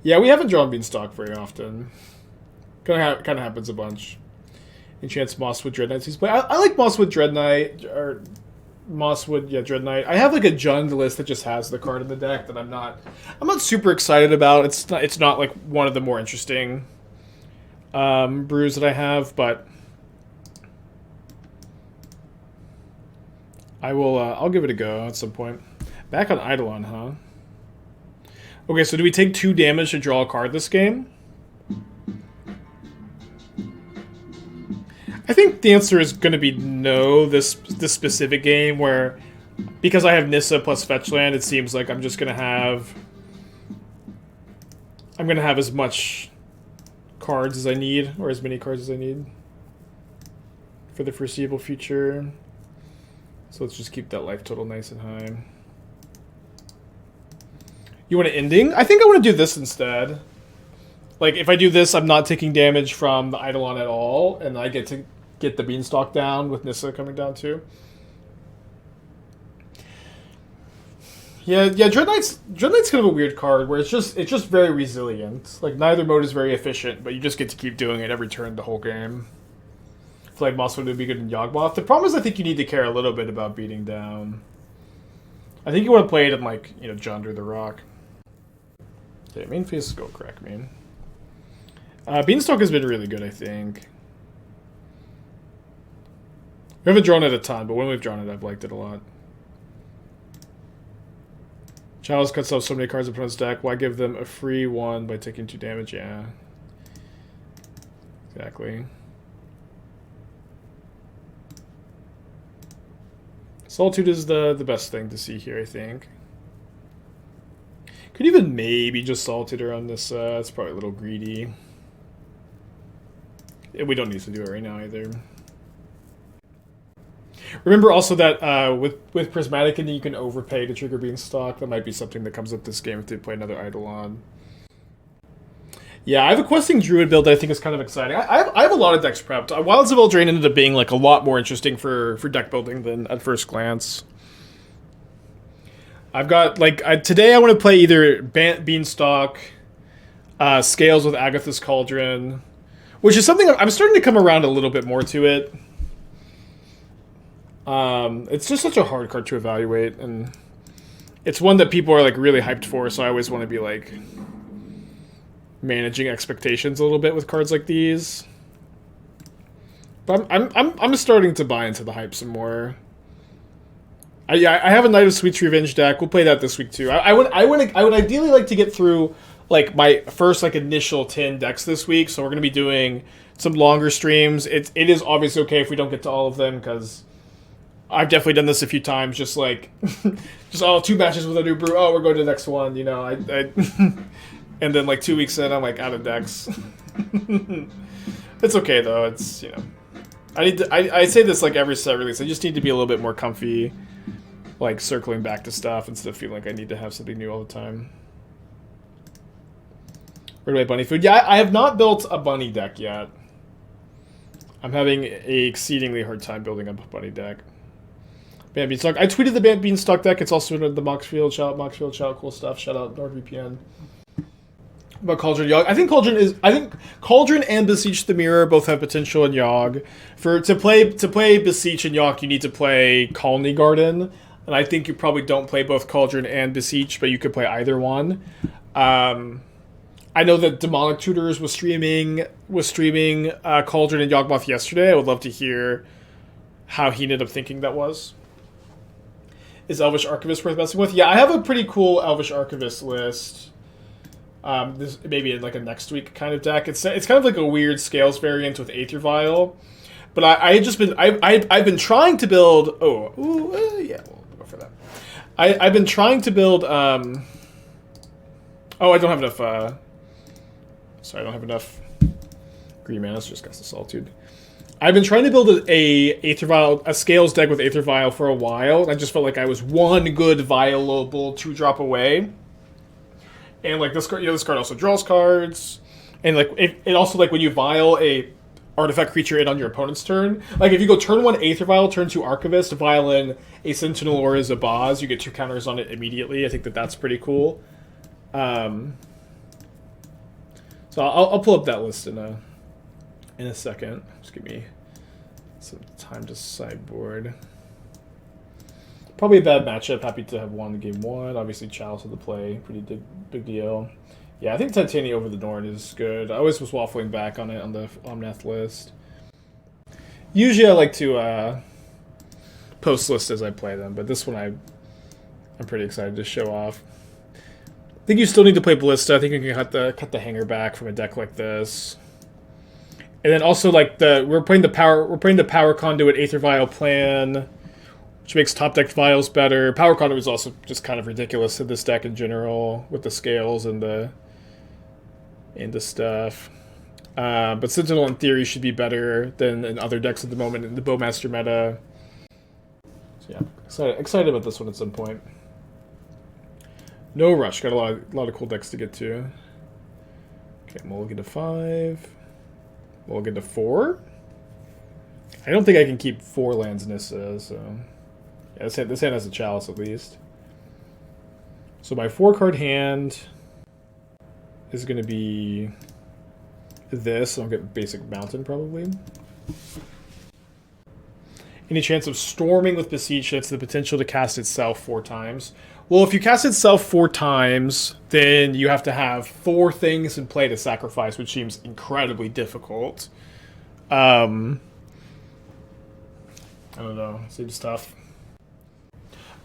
Yeah, we haven't drawn Beanstalk very often. Kind of happens a bunch. Enchants Mosswood Dread Knights. I like Mosswood Dread Knight or Mosswood, yeah, Dread Knight. I have like a Jund list that just has the card in the deck that I'm not super excited about. It's not like one of the more interesting brews that I have, but I'll give it a go at some point. Back on Eidolon, huh? Okay, so do we take 2 damage to draw a card this game? I think the answer is going to be no this specific game where, because I have Nissa plus Fetchland, it seems like I'm just going to have as much cards as I need, or as many cards as I need for the foreseeable future. So let's just keep that life total nice and high. You want an ending? I think I want to do this instead. Like, if I do this, I'm not taking damage from the Eidolon at all, and I get to get the Beanstalk down with Nissa coming down too. Yeah. Dread Knight's kind of a weird card where it's just very resilient. Like neither mode is very efficient, but you just get to keep doing it every turn the whole game. I feel like Mosswood would be good in Yawgmoth. The problem is I think you need to care a little bit about beating down. I think you want to play it in like, you know, Jonder the Rock. Okay, main phase go crack main. Beanstalk has been really good, I think. We haven't drawn it a ton, but when we've drawn it, I've liked it a lot. Chalice cuts off so many cards in opponent's deck. Why give them a free one by taking 2 damage? Yeah. Exactly. Solitude is the best thing to see here, I think. Could even maybe just Solitude her on this. It's probably a little greedy. Yeah, we don't need to do it right now either. Remember also that with Prismatic Ending you can overpay to trigger Beanstalk. That might be something that comes up this game if they play another Eidolon. Yeah, I have a Questing Druid build that I think is kind of exciting. I have a lot of decks prepped. Wilds of ELDRAINE ended up being like a lot more interesting for deck building than at first glance. I've got like today I want to play either Beanstalk, Scales with Agatha's Cauldron, which is something I'm starting to come around a little bit more to it. It's just such a hard card to evaluate, and it's one that people are like really hyped for, so I always want to be like managing expectations a little bit with cards like these. But I'm starting to buy into the hype some more. I have a Knight of Sweet's Revenge deck. We'll play that this week too. I would ideally like to get through like my first like initial 10 decks this week, so we're gonna be doing some longer streams. It is obviously okay if we don't get to all of them, because I've definitely done this a few times, just like, just 2 matches with a new brew. Oh, we're going to the next one, you know. And then like 2 weeks in, I'm like out of decks. It's okay though. It's, you know, I say this like every set release. I just need to be a little bit more comfy, like circling back to stuff instead of feeling like I need to have something new all the time. Where do I bunny food? Yeah, I have not built a bunny deck yet. I'm having an exceedingly hard time building up a bunny deck. Band Beanstalk. I tweeted the Band Beanstalk deck. It's also in the Moxfield. Shout out Moxfield. Shout out cool stuff. Shout out NordVPN. About Cauldron Yogg. I think Cauldron and Beseech the Mirror both have potential in Yogg. To play Beseech and Yogg, you need to play Colony Garden. And I think you probably don't play both Cauldron and Beseech, but you could play either one. I know that Demonic Tutors was streaming Cauldron and Yawgmoth yesterday. I would love to hear how he ended up thinking that was. Is Elvish Archivist worth messing with? Yeah, I have a pretty cool Elvish Archivist list. This maybe in like a next week kind of deck. It's kind of like a weird Scales variant with Aether Vial. But I've been trying to build. Yeah, we'll go for that. I've been trying to build. I don't have enough. Sorry, I don't have enough green mana. So just got the Solitude. I've been trying to build a Scales deck with Aether Vial for a while, and I just felt like I was one good vialable 2-drop away. And like this card, this card also draws cards, and like it also like when you vial a artifact creature in on your opponent's turn, like if you go turn 1 Aether Vial, turn 2 Archivist, vial in a Sentinel or a Zabaz, you get 2 counters on it immediately. I think that's pretty cool. So I'll pull up that list in a second. Just give me some time to sideboard. Probably a bad matchup. Happy to have won game 1. Obviously, Chalice with the play. Pretty big deal. Yeah, I think Titania over the Norn is good. I always was waffling back on it on the Omnath list. Usually I like to post lists as I play them, but this one I'm pretty excited to show off. I think you still need to play Ballista. I think you can cut the hanger back from a deck like this. And then also like we're playing the power conduit Aether Vial plan, which makes top deck vials better. Power conduit is also just kind of ridiculous in this deck in general with the Scales and the stuff. But Sentinel in theory should be better than in other decks at the moment in the Bowmaster meta. So yeah, excited about this one at some point. No rush. Got a lot of cool decks to get to. Okay, mulligan to 5. Mulligan to 4. I don't think I can keep 4 lands Nissa, so yeah, this hand has a Chalice at least. So my 4-card hand is going to be this. I'll get basic mountain probably. Any chance of storming with Beseech? That's the potential to cast itself 4 times. Well, if you cast itself 4 times, then you have to have 4 things in play to sacrifice, which seems incredibly difficult. I don't know. Seems tough.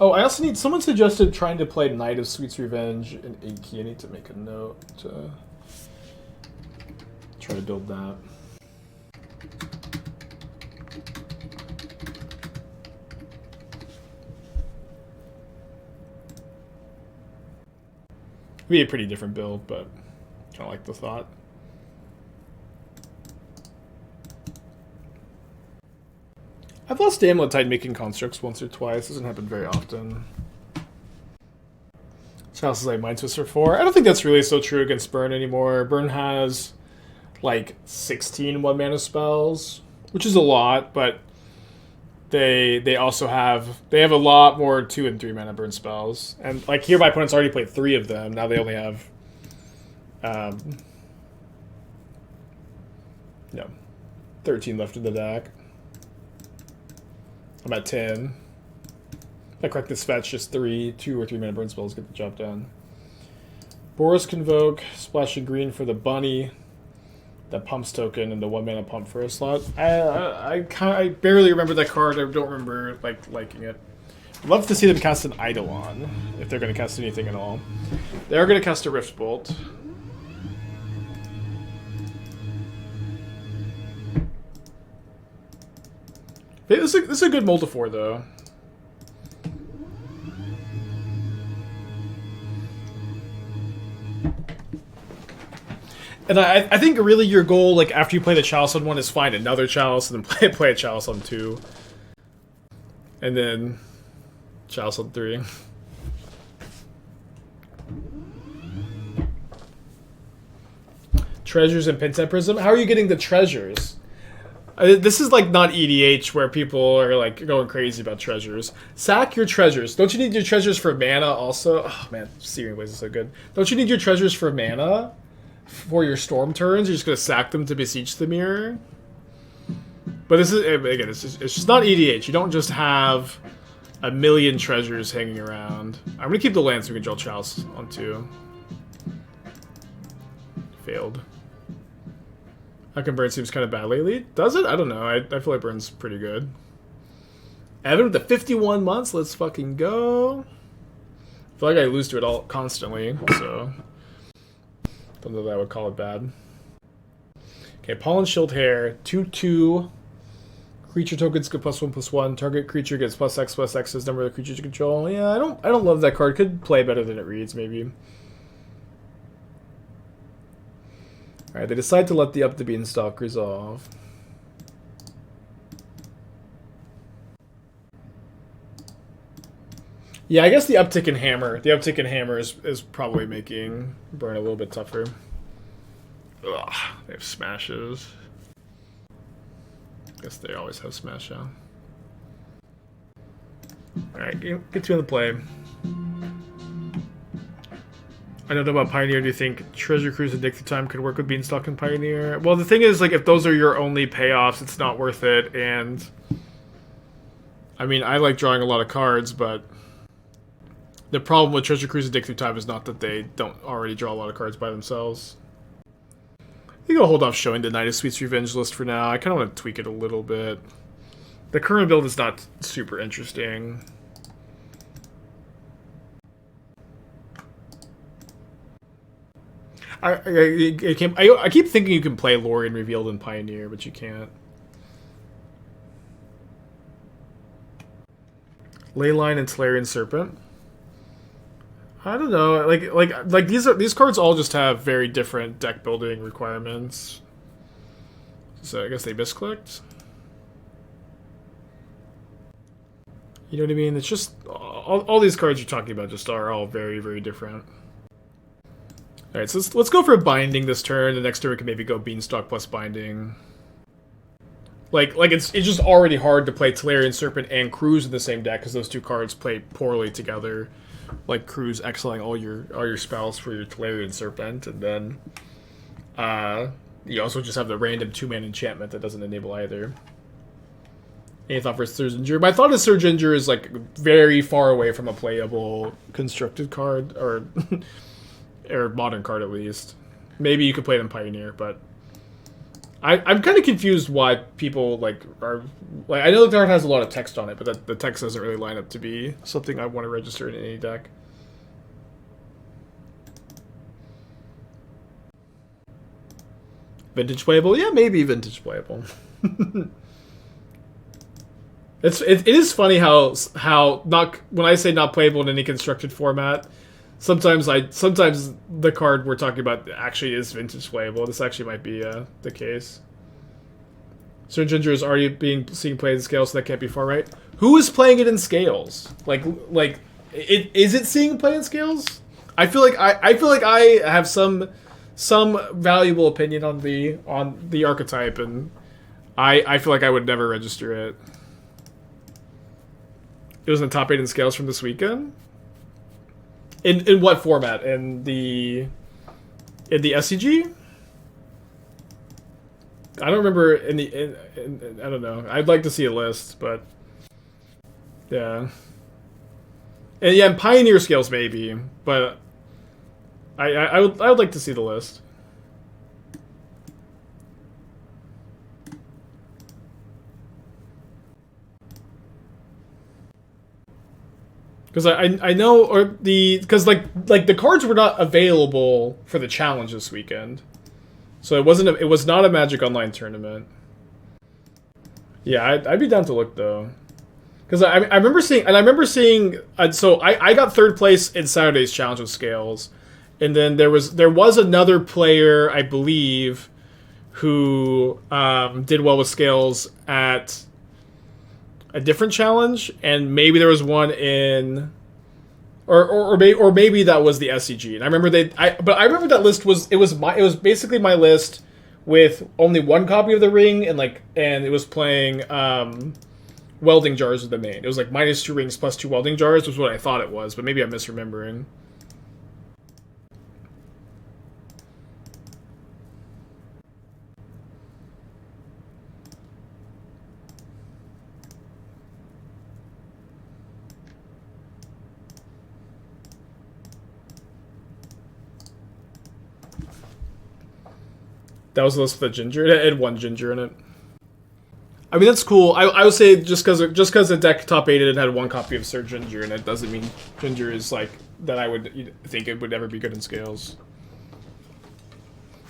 Oh, I also need... Someone suggested trying to play Knight of Sweet's Revenge in 8 key. I need to make a note to try to build that. Be a pretty different build, but kind of like the thought. I've lost Amulet Tide making constructs once or twice. Doesn't happen very often. Chalice is like Mind Twister 4. I don't think that's really so true against Burn anymore. Burn has like 16 1-mana spells, which is a lot, but they also have a lot more 2 and 3 mana burn spells. And like here my opponent's already played 3 of them. Now they only have 13 left in the deck. I'm at 10. If I correct this fetch, just 2 or 3 mana burn spells get the job done. Boros Convoke, splashing green for the bunny. That pumps token and the 1-mana pump for a slot. I barely remember that card. I don't remember liking it. I'd love to see them cast an Eidolon, if they're going to cast anything at all. They are going to cast a Rift Bolt. This is a good Multifor, though. And I think really your goal, like after you play the Chalice on 1, is find another Chalice and then play a Chalice on 2. And then Chalice on 3. Treasures and Pinset Prism? How are you getting the treasures? This is like not EDH where people are like going crazy about treasures. Sack your treasures. Don't you need your treasures for mana also? Oh man, Searing Blaze is so good. Don't you need your treasures for mana? For your storm turns, you're just going to sack them to Beseech the Mirror. But this is, again, it's just not EDH. You don't just have a million treasures hanging around. I'm going to keep the land so we can draw Chalice on 2. Failed. How come Burn seems kind of bad lately? Does it? I don't know. I feel like Burn's pretty good. Evan with the 51 months. Let's fucking go. I feel like I lose to it all constantly, so... don't know that I would call it bad. Okay, Pollen Shield Hair, 2/2. Creature tokens get +1/+1. Target creature gets +X/+X as number of creatures you control. Yeah, I don't love that card. Could play better than it reads, maybe. Alright, they decide to let the Up the Beanstalk resolve. Yeah, I guess the uptick in hammer. The uptick in hammer is probably making Burn a little bit tougher. Ugh, they have smashes. Guess they always have smash now. Alright, get 2 in the play. I don't know about Pioneer. Do you think Treasure Cruise and Dig Through Time could work with Beanstalk and Pioneer? Well, the thing is, like, if those are your only payoffs, it's not worth it. And I mean, I like drawing a lot of cards, but the problem with Treasure Cruise and Dig Through Time is not that they don't already draw a lot of cards by themselves. I think I'll hold off showing the Knight of Sweet's Revenge list for now. I kind of want to tweak it a little bit. The current build is not super interesting. I keep thinking you can play Lorien Revealed in Pioneer, but you can't. Leyline and Tolarian Serpent. I don't know. Like these cards all just have very different deck building requirements. So I guess they misclicked. You know what I mean? It's just all these cards you're talking about just are all very, very different. All right, so let's go for a Binding this turn. The next turn we can maybe go Beanstalk plus Binding. Like it's just already hard to play Tolarian Serpent and Cruise in the same deck because those two cards play poorly together. like Cruz exiling all your spells for your Tolarian Serpent, and then you also just have the random 2-mana enchantment that doesn't enable either. Any thought for Surginger? My thought is Surginger is like very far away from a playable constructed card, or or modern card at least. Maybe you could play it in Pioneer, but I'm kind of confused why people like are like. I know the card has a lot of text on it, but the text doesn't really line up to be something I want to register in any deck. Vintage playable? Yeah, maybe vintage playable. It is funny how not when I say not playable in any constructed format, sometimes the card we're talking about actually is vintage playable. This actually might be the case. Sir Ginger is already seen played in Scales, so that can't be far right. Who is playing it in Scales? Is it seeing play in Scales? I feel like I have some valuable opinion on the archetype, and I feel like I would never register it. It was in the top 8 in Scales from this weekend. In what format? In the SCG? I don't remember I don't know. I'd like to see a list, but yeah. And yeah, in Pioneer Scales maybe, but I would like to see the list. Because I know, or because like the cards were not available for the challenge this weekend, so it was not a Magic Online tournament. Yeah, I'd be down to look though, because I remember seeing so I got 3rd place in Saturday's challenge with Scales, and then there was another player I believe who did well with Scales at a different challenge, and maybe there was one in, or maybe that was the SCG. And I remember I remember that list was basically my list with only 1 copy of the ring, and it was playing welding jars with the main. It was like -2 rings plus 2 welding jars was what I thought it was, but maybe I'm misremembering. That was the list with the ginger. It had 1 ginger in it. I mean, that's cool. I would say just because the deck top 8 it had 1 copy of Sir Ginger, and it doesn't mean ginger is like that. I would think it would ever be good in Scales.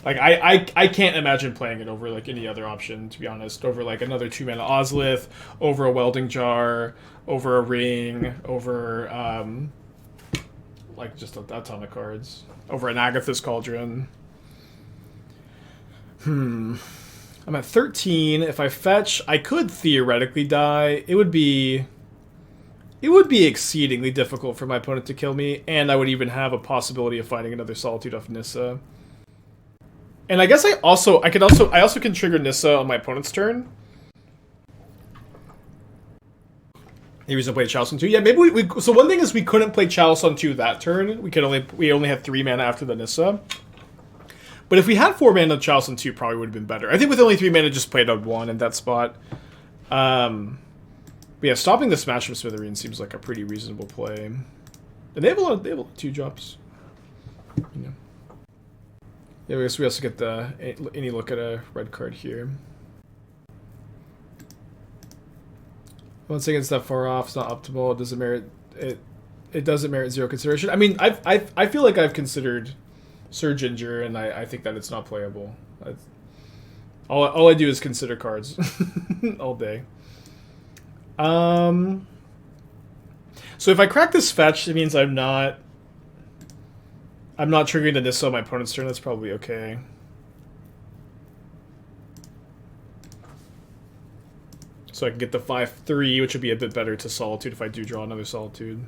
Like I can't imagine playing it over like any other option, to be honest. Over like another 2-mana Ozlith, over a welding jar, over a ring, over like just a ton of cards, over an Agatha's Cauldron. I'm at 13. If I fetch, I could theoretically die. It would be exceedingly difficult for my opponent to kill me, and I would even have a possibility of finding another Solitude off Nissa. And I guess I also can trigger Nissa on my opponent's turn. He was to play Chalice on 2. Yeah, maybe so one thing is we couldn't play Chalice on 2 that turn. We only had 3 mana after the Nissa. But if we had 4 mana, Chalice on 2 probably would have been better. I think with only 3 mana, just played on 1 in that spot. But yeah, stopping the Smash from Smithereen seems like a pretty reasonable play. And they have a lot of 2-drops. You know. Yeah, I guess we also get any look at a red card here. I'm not saying it's that far off. It's not optimal. It doesn't merit it. It doesn't merit 0 consideration. I mean, I feel like I've considered Sir Ginger, and I think that it's not playable. All I do is consider cards all day. So if I crack this fetch, it means I'm not triggering the Nissa on my opponent's turn. That's probably okay. So I can get the 5/3, which would be a bit better to Solitude if I do draw another Solitude.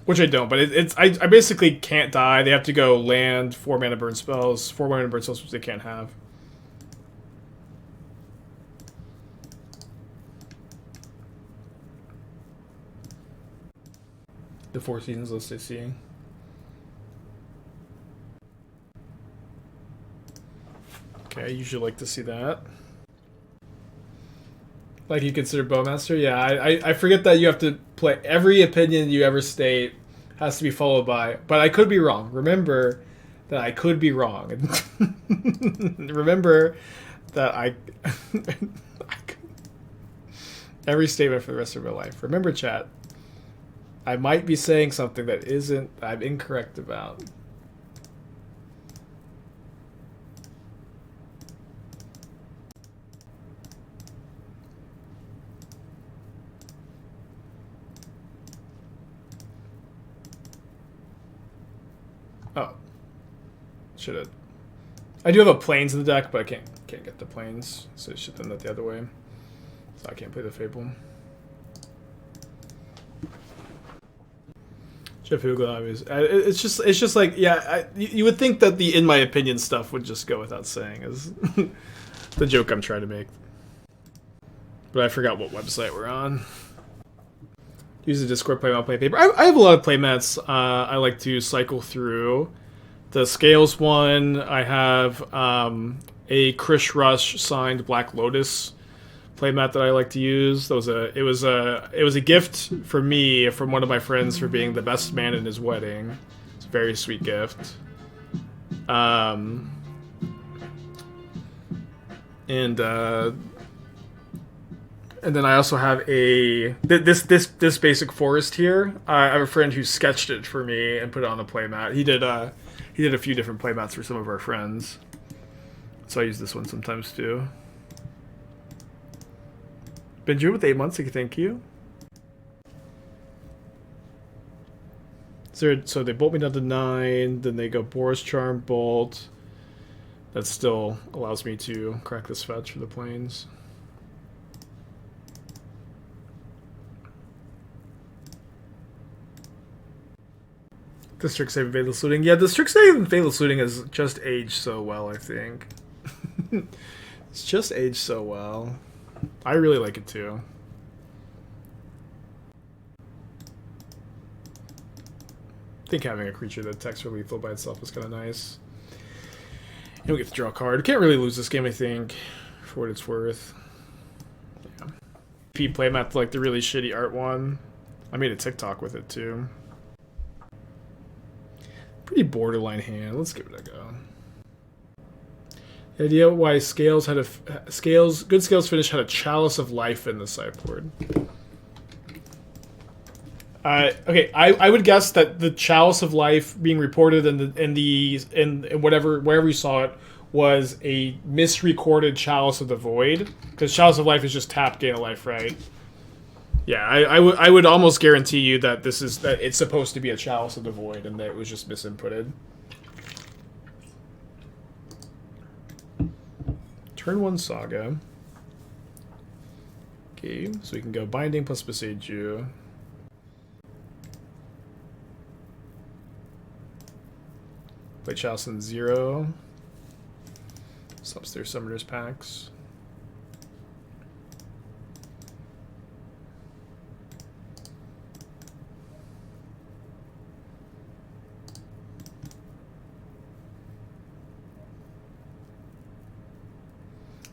Which I don't, but I basically can't die. They have to go land 4 mana burn spells, 4 mana burn spells, which they can't have. The Four Seasons list I see. Okay, I usually like to see that. Like you consider Bowmaster? Yeah, I forget that you have to play every opinion you ever state has to be followed by, but I could be wrong. Remember that I could be wrong. Remember that I every statement for the rest of my life. Remember, chat, I might be saying something that I'm incorrect about. Oh. Should have. I do have a planes in the deck, but I can't get the planes, so I should have done that the other way. So I can't play the Fable. Jeff Hugel, it's just like, yeah, you would think that the in my opinion stuff would just go without saying, is the joke I'm trying to make. But I forgot what website we're on. Use the Discord playmat, play paper. I have a lot of playmats I like to cycle through. The Scales one, I have a Krish Rush signed Black Lotus playmat that I like to use. It was a gift for me from one of my friends for being the best man in his wedding. It's a very sweet gift. And then I also have this basic forest here. I have a friend who sketched it for me and put it on a playmat. He did a few different playmats for some of our friends, so I use this one sometimes too. Benjamin with 8 months, thank you. So they bolt me down to 9, then they go Boris Charm, Bolt. That still allows me to crack this fetch for the planes. The Strixhaven Fatal Looting. Yeah, the Strixhaven Fatal Looting has just aged so well, I think. It's just aged so well. I really like it too. I think having a creature that attacks for lethal by itself is kind of nice. You don't get to draw a card. Can't really lose this game, I think, for what it's worth. Yeah. P playmat, like the really shitty art one. I made a TikTok with it too. Pretty borderline hand. Let's give it a go. The idea why Scales had good Scales finish had a Chalice of Life in the sideboard. Okay, I would guess that the Chalice of Life being reported in wherever you saw it was a misrecorded Chalice of the Void, because Chalice of Life is just tap, gain a life, right? Yeah, I would almost guarantee you that it's supposed to be a Chalice of the Void and that it was just misinputted. Turn 1 Saga. Okay, so we can go Binding plus Boseiju. Play Chalice in 0. Stops their Summoner's Packs.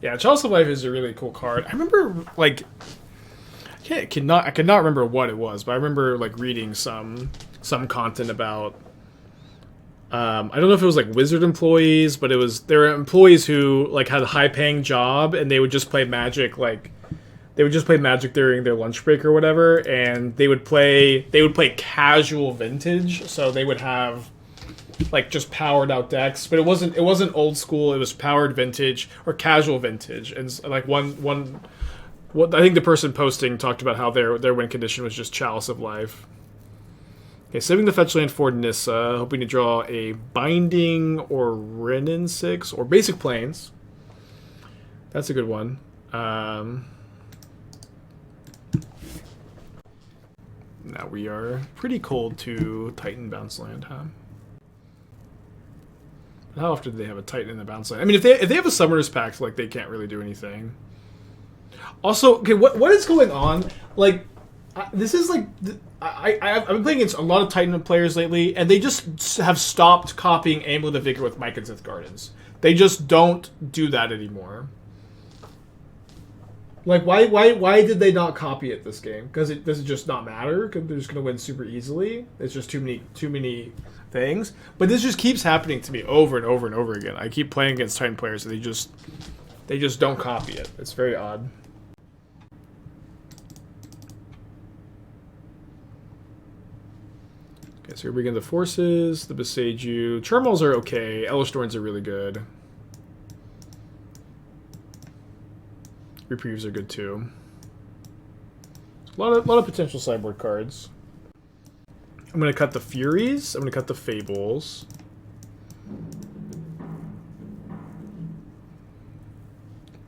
Yeah, Chalice of Life is a really cool card. I remember, like, I could not remember what it was, but I remember like reading some content about. I don't know if it was like Wizard employees, but there were employees who like had a high-paying job and they would just play Magic during their lunch break or whatever, and they would play casual Vintage, so they would have like just powered out decks, but it wasn't old school. It was powered Vintage or casual Vintage, and like what I think the person posting talked about how their win condition was just Chalice of Life. Okay, saving the fetch land for Nissa, hoping to draw a Binding or Wrenn and Six or basic planes. That's a good one. Now we are pretty cold to Titan bounce land, huh? How often do they have a Titan in the bounce land? I mean, if they have a Summoner's Pact, like, they can't really do anything. Also, okay, what is going on? Like, this is like I've been playing against a lot of Titan players lately, and they just have stopped copying Amulet of Vigor with Mike and Sith Gardens. They just don't do that anymore. Like, why did they not copy it this game? Because does it just not matter? Because they're just going to win super easily? It's just too many things. But this just keeps happening to me over and over and over again. I keep playing against Titan players, and they just don't copy it. It's very odd. Okay, so here we begin the forces, the Boseiju. Charmals are okay. Ellerstorms are really good. Reprieves are good too. A lot of potential sideboard cards. I'm gonna cut the Furies. I'm gonna cut the Fables.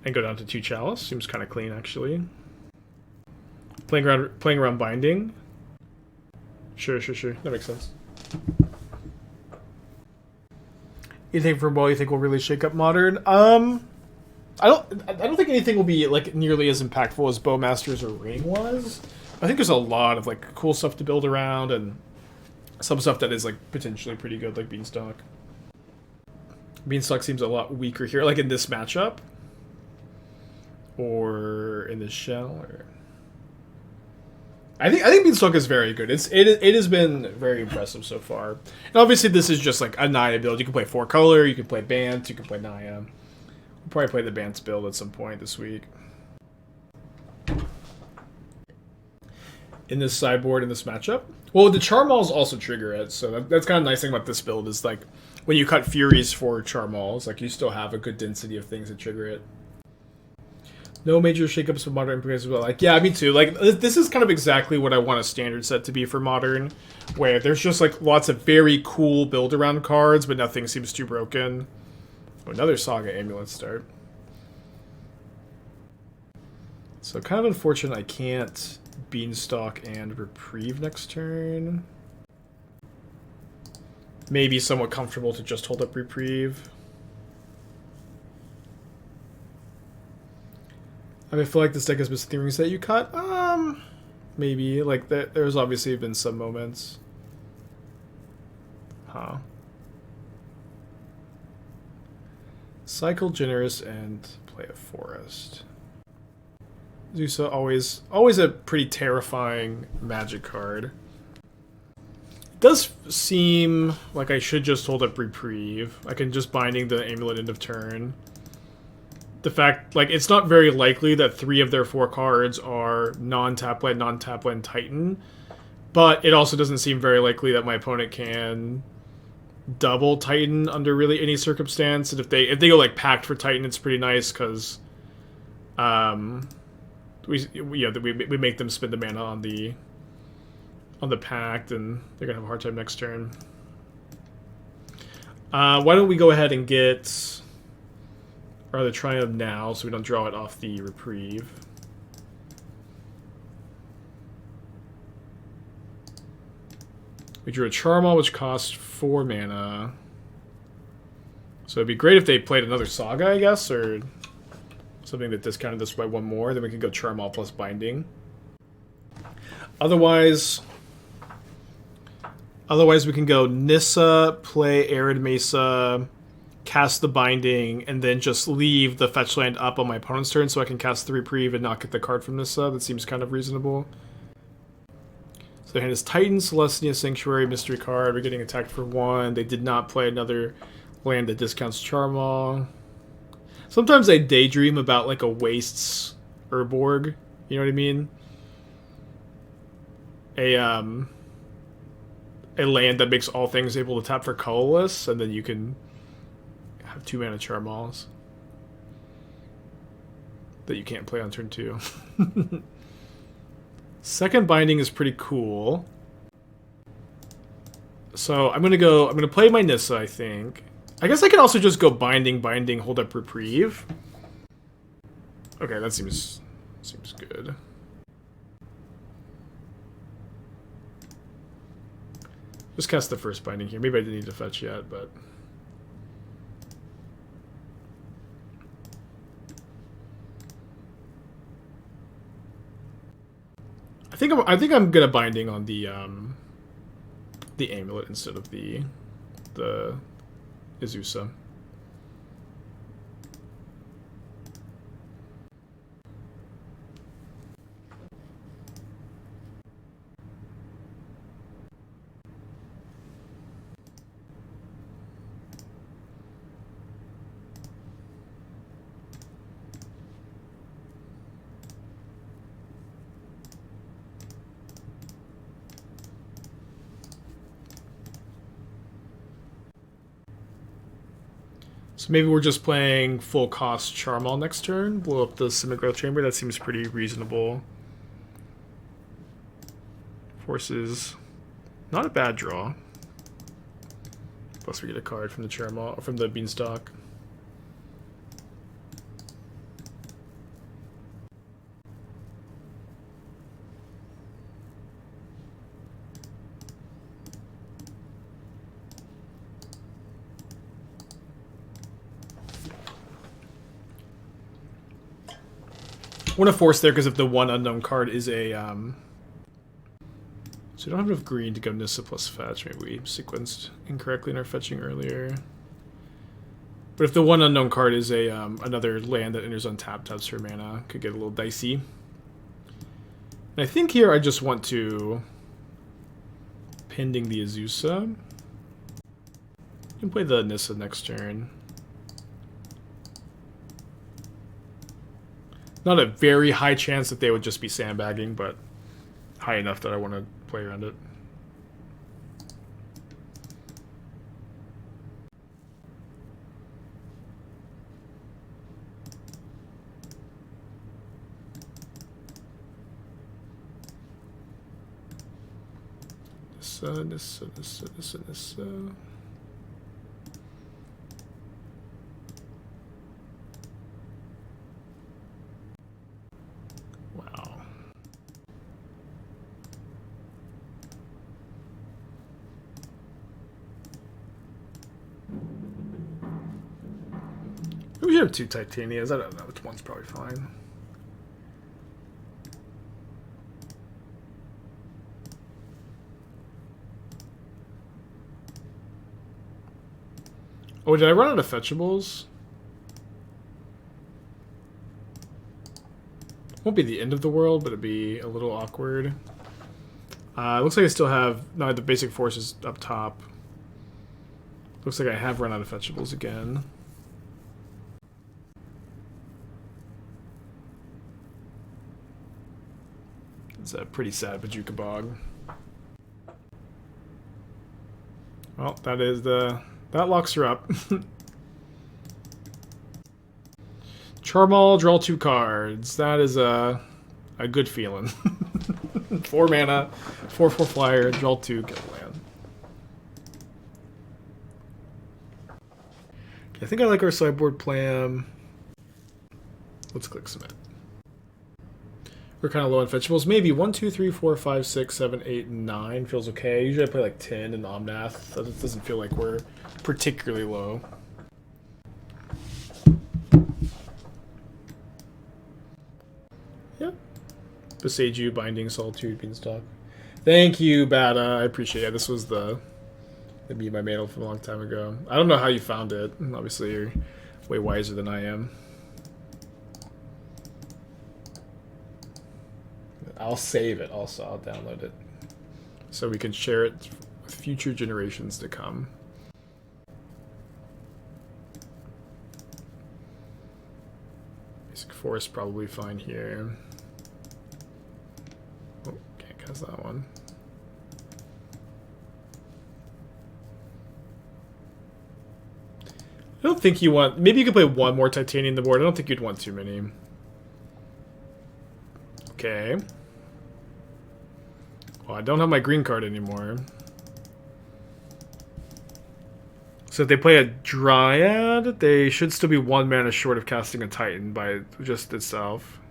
And go down to 2 Chalice. Seems kind of clean actually. Playing around Binding. Sure. That makes sense. You think from WoE you think will really shake up Modern? I don't think anything will be like nearly as impactful as Bowmasters or Ring was. I think there's a lot of like cool stuff to build around and some stuff that is like potentially pretty good, like Beanstalk. Beanstalk seems a lot weaker here, like in this matchup, or in this shell. Or I think Beanstalk is very good. It has been very impressive so far. And obviously this is just like a Naya build. You can play 4 color, you can play Bant, you can play Naya. We'll probably play the Bant's build at some point this week. In this sideboard, in this matchup. Well, the Charmals also trigger it, so that's kind of nice thing about this build is like when you cut Furies for Charmals, like you still have a good density of things that trigger it. No major shakeups for Modern as well. Like, yeah, me too. Like, this is kind of exactly what I want a standard set to be for Modern, where there's just like lots of very cool build around cards, but nothing seems too broken. Another Saga Amulet start. So kind of unfortunate I can't Beanstalk and Reprieve next turn. Maybe somewhat comfortable to just hold up Reprieve. I feel like this deck has been theories that you cut. Maybe. Like, there's obviously been some moments. Huh. Cycle Generous and play a Forest. Zusa always a pretty terrifying Magic card. It does seem like I should just hold up Reprieve. I can just Binding the Amulet end of turn. The fact, like, it's not very likely that 3 of their 4 cards are non-tap land, Titan. But it also doesn't seem very likely that my opponent can double Titan under really any circumstance. And if they go like Pact for Titan, it's pretty nice because we make them spend the mana on the Pact, and they're gonna have a hard time next turn. Why don't we go ahead and get the Triumph now, so we don't draw it off the Reprieve. We drew a Charmaw, which costs 4 mana. So it'd be great if they played another Saga, I guess, or something that discounted this by 1 more. Then we could go Charmaw plus Binding. Otherwise we can go Nissa, play Arid Mesa, cast the Binding, and then just leave the fetch land up on my opponent's turn so I can cast the Reprieve and not get the card from Nissa. That seems kind of reasonable. So their hand is Titan, Celestia, Sanctuary, Mystery card. We're getting attacked for 1. They did not play another land that discounts Charmaw. Sometimes I daydream about like a Wastes Urborg. You know what I mean? A land that makes all things able to tap for colorless, and then you can have 2 mana Charmaws that you can't play on turn 2. Second Binding is pretty cool. So I'm gonna play my Nissa, I think. I guess I can also just go Binding, hold up Reprieve. Okay, that seems good. Just cast the first Binding here. Maybe I didn't need to fetch yet, but I think I'm gonna binding on the amulet instead of the Azusa. So maybe we're just playing full cost Charmaw next turn, blow up the Sacred Chamber. That seems pretty reasonable. Forces, not a bad draw. Plus we get a card from the Charmaw, from the Beanstalk. I want to force there because if the one unknown card is a so we don't have enough green to go Nissa plus fetch. Maybe we sequenced incorrectly in our fetching earlier. But if the one unknown card is a another land that enters untapped, taps her mana, could get a little dicey. And I think here I just want to pending the Azusa. You can play the Nissa next turn. Not a very high chance that they would just be sandbagging, but high enough that I want to play around it. Nissa. Wow. We should have two Titanias. I don't know which one's probably fine. Oh, did I run out of fetchables? Won't be the end of the world, but it'd be a little awkward. Looks like I still have... No, the basic force is up top. Looks like I have run out of fetchables again. It's a pretty sad Bajuka Bog. Well, that is the... That locks her up. Charmaw, draw 2 cards. That is a good feeling. 4 mana, 4/4 flyer, draw 2, get a land. I think I like our sideboard plan. Let's click submit. We're kind of low on fetchables. Maybe 1, 2, 3, 4, 5, 6, 7, 8, 9 feels okay. Usually I play like 10 in Omnath. That doesn't feel like we're particularly low. Yeah. Boseiju, Binding, Solitude, Beanstalk. Thank you, Bada. I appreciate it. This was the meme I made from a long time ago. I don't know how you found it. Obviously, you're way wiser than I am. I'll save it also. I'll download it so we can share it with future generations to come. Basic Force probably fine here. Oh, can't cast that one. I don't think you want... Maybe you could play one more Titania on the board. I don't think you'd want too many. Okay. Well, I don't have my green card anymore. So if they play a Dryad, they should still be 1 mana short of casting a Titan by just itself.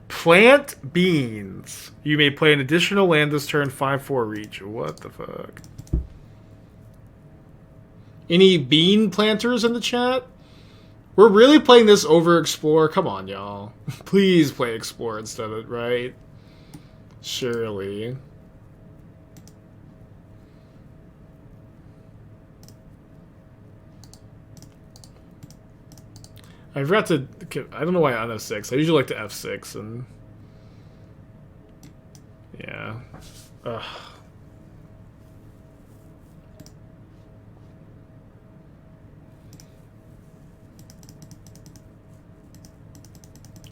Plant Beans. You may play an additional land this turn, 5/4 reach. What the fuck? Any bean planters in the chat? We're really playing this over Explore? Come on, y'all. Please play Explore instead of it, right? Surely. I forgot to... I don't know why on F6. I usually like to F6 and... Yeah. Ugh.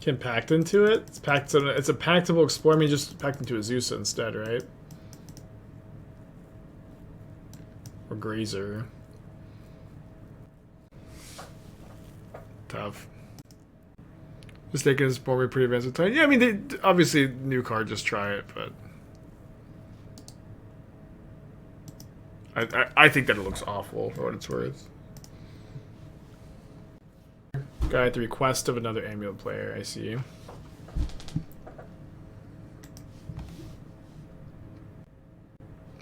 Can pact into it? It's packed. It's a pactable Explorer. I mean, just packed into a Zeus instead, right? Or Grazer. Tough. Mistaken is probably pretty advanced with time. Yeah, I mean, they, obviously, new card, just try it, but... I think that it looks awful, for what it's worth. Guy at the request of another Amulet player, I see.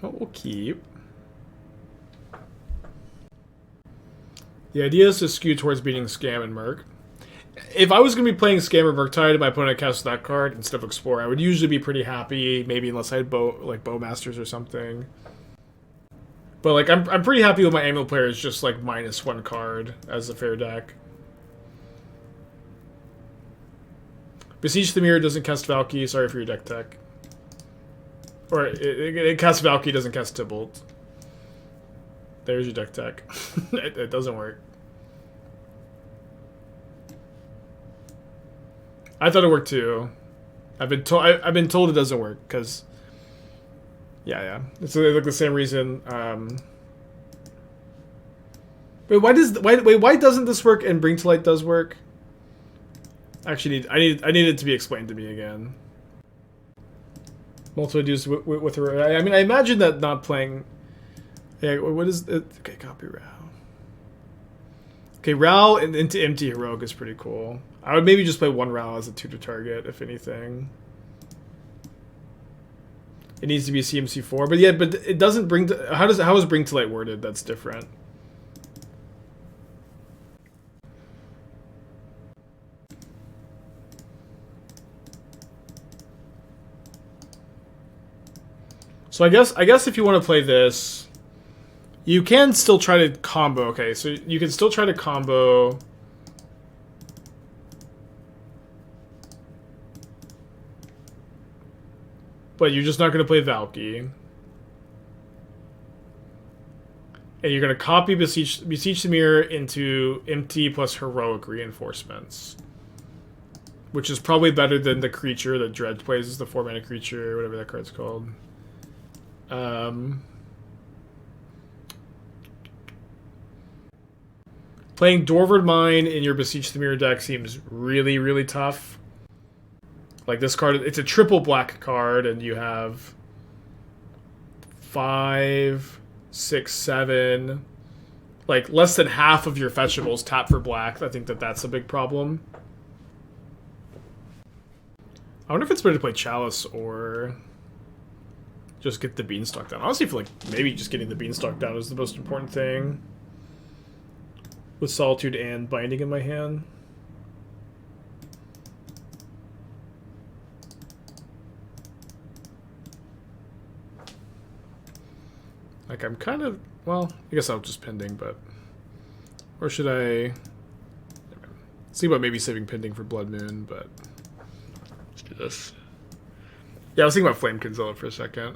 What we'll keep. The idea is to skew towards beating Scam and Merc. If I was going to be playing Scam or Murktide and my opponent cast that card instead of Explorer, I would usually be pretty happy, maybe unless I had Bowmasters or something. But like I'm pretty happy with my Amulet player is just like -1 card as a fair deck. Beseech the Mirror doesn't cast Valky, sorry for your deck tech. Or it casts Valky, doesn't cast Tybalt. There's your deck tech. it doesn't work. I thought it worked too. I've been told it doesn't work because yeah. It's like the same reason. Wait, why doesn't this work and Bring to Light does work? Actually, I need it to be explained to me again. Multiple dudes with I mean, I imagine that not playing. Yeah, what is it? Okay, copy Rao. Okay, Rao into Empty Heroic is pretty cool. I would maybe just play one Rao as a tutor target, if anything. It needs to be CMC4, but yeah, but it doesn't bring to, how is Bring to Light worded? That's different. So I guess if you want to play this, you can still try to combo. Okay, so you can still try to combo. But you're just not going to play Valky. And you're going to copy Beseech the Mirror into Empty plus Heroic Reinforcements. Which is probably better than the creature that Dredge plays as the 4-mana creature, or whatever that card's called. Playing Dwarven Mine in your Beseech the Mirror deck seems really, really tough. Like this card, it's a triple black card, and you have 5, 6, 7, like less than half of your fetchables tap for black. I think that's a big problem. I wonder if it's better to play Chalice or just get the Beanstalk down. Honestly, I feel like maybe just getting the Beanstalk down is the most important thing. With Solitude and Binding in my hand. Like, I'm kind of... Well, I guess I'll just Pending, but... Or should I... Think about maybe saving Pending for Blood Moon, but... Let's do this. Yeah, I was thinking about Flame Kinzilla for a second.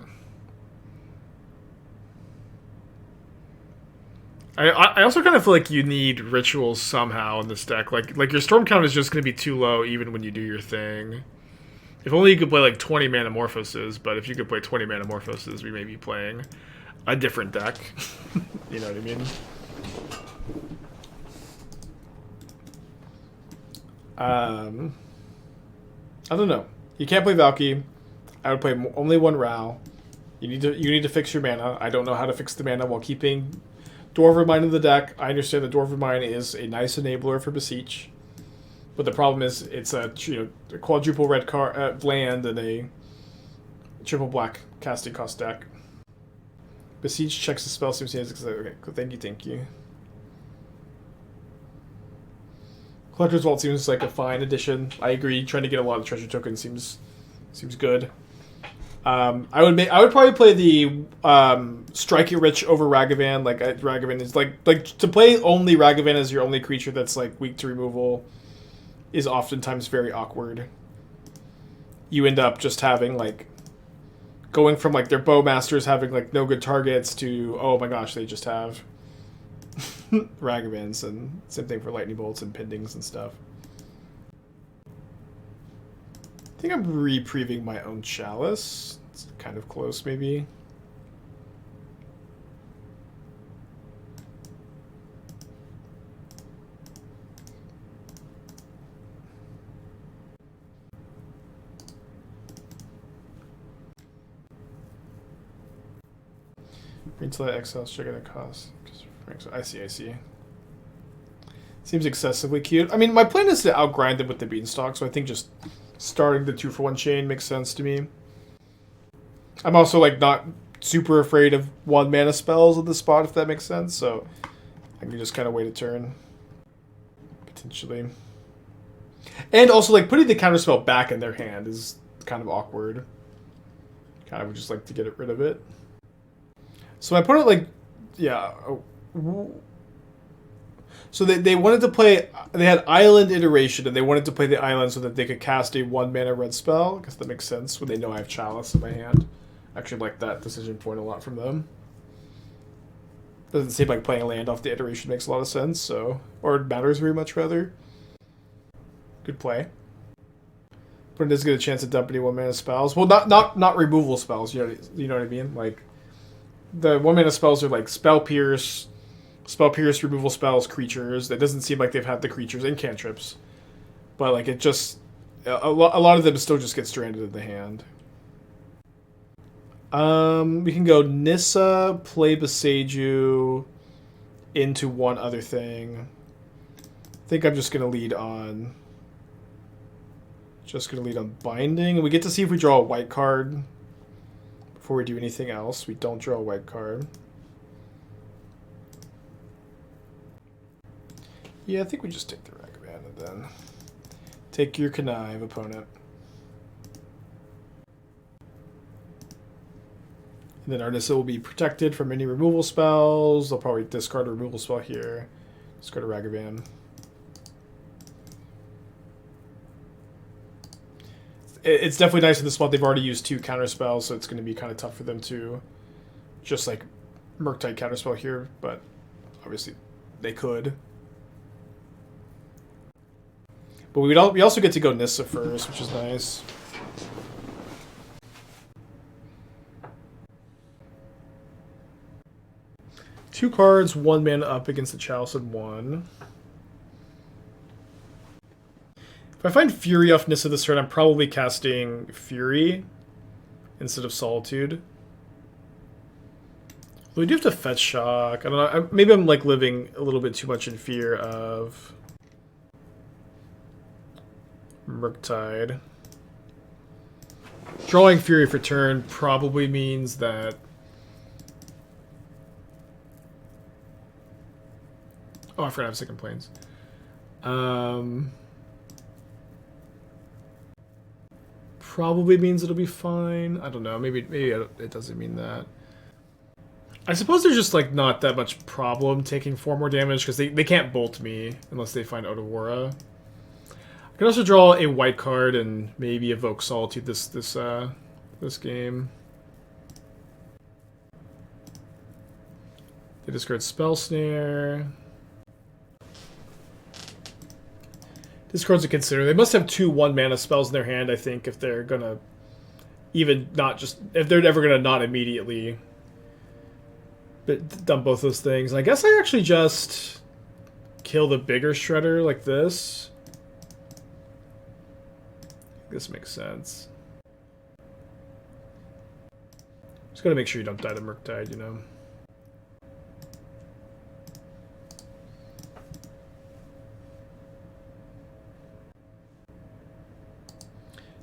I also kind of feel like you need rituals somehow in this deck. Like your storm count is just going to be too low even when you do your thing. If only you could play like 20 mana Morphoses, but if you could play 20 mana Morphoses, we may be playing a different deck. You know what I mean? I don't know. You can't play Valky. I would play only one Rao. You need to fix your mana. I don't know how to fix the mana while keeping Dwarven Mine in the deck. I understand that Dwarven Mine is a nice enabler for Beseech, but the problem is it's a quadruple red land and a triple black casting cost deck. Beseech checks the spell. Okay, thank you. Collector's Vault seems like a fine addition. I agree. Trying to get a lot of treasure tokens seems good. I would probably play the Strike It Rich over Ragavan. Like Ragavan is like to play only Ragavan as your only creature that's like weak to removal is oftentimes very awkward. You end up just having like going from like their Bowmasters having like no good targets to oh my gosh they just have Ragavans, and same thing for Lightning Bolts and Pendings and stuff. I think I'm reprieving my own Chalice. It's kind of close, maybe. Until that exile check at a cost. I see. Seems excessively cute. I mean, my plan is to outgrind them with the Beanstalk, so I think just starting the 2-for-1 chain makes sense to me. I'm also like not super afraid of 1-mana spells at the spot, if that makes sense, so I can just kind of wait a turn. Potentially. And also, like, putting the counterspell back in their hand is kind of awkward. Kind of would just like to get rid of it. So my opponent, like, yeah. So they wanted to play, they had Island Iteration, and they wanted to play the Island so that they could cast a 1-mana red spell. I guess that makes sense when they know I have Chalice in my hand. I actually like that decision point a lot from them. Doesn't seem like playing a land off the Iteration makes a lot of sense, so, or it matters very much, rather. Good play. But it does get a chance to dump any 1-mana spells. Well, not removal spells, you know what I mean? Like, the 1-mana spells are like Spell Pierce, removal spells, creatures. It doesn't seem like they've had the creatures and cantrips. But like it just... A lot of them still just get stranded in the hand. We can go Nissa, play Boseiju into one other thing. I think I'm just going to lead on... Binding. And we get to see if we draw a white card before we do anything else. We don't draw a white card. Yeah, I think we just take the Ragavan and then take your Connive, opponent. And then our Nissa will be protected from any removal spells. They'll probably discard a removal spell here. Discard a Ragavan. It's definitely nice in this spot. They've already used 2 counter spells, so it's going to be kind of tough for them to just like Murktide counterspell here, but obviously they could. But we also get to go Nissa first, which is nice. Two cards, 1 mana up against the Chalice and 1. If I find Fury off Nissa this turn, I'm probably casting Fury instead of Solitude. We do have to fetch Shock. I don't know. Maybe I'm like living a little bit too much in fear of Murktide. Drawing Fury for turn probably means that... Oh, I forgot I have Second Plains. Probably means it'll be fine. I don't know. Maybe it doesn't mean that. I suppose there's just like not that much problem taking 4 more damage because they can't bolt me unless they find Otawara. I can also draw a white card and maybe evoke Solitude this game. They discard Spell Snare. This card's a consider. They must have 2 1-mana spells in their hand, I think, if they're gonna even not just... If they're ever gonna not immediately dump both those things. And I guess I actually just kill the bigger Shredder like this. This makes sense. Just gotta make sure you don't die to Murktide, you know.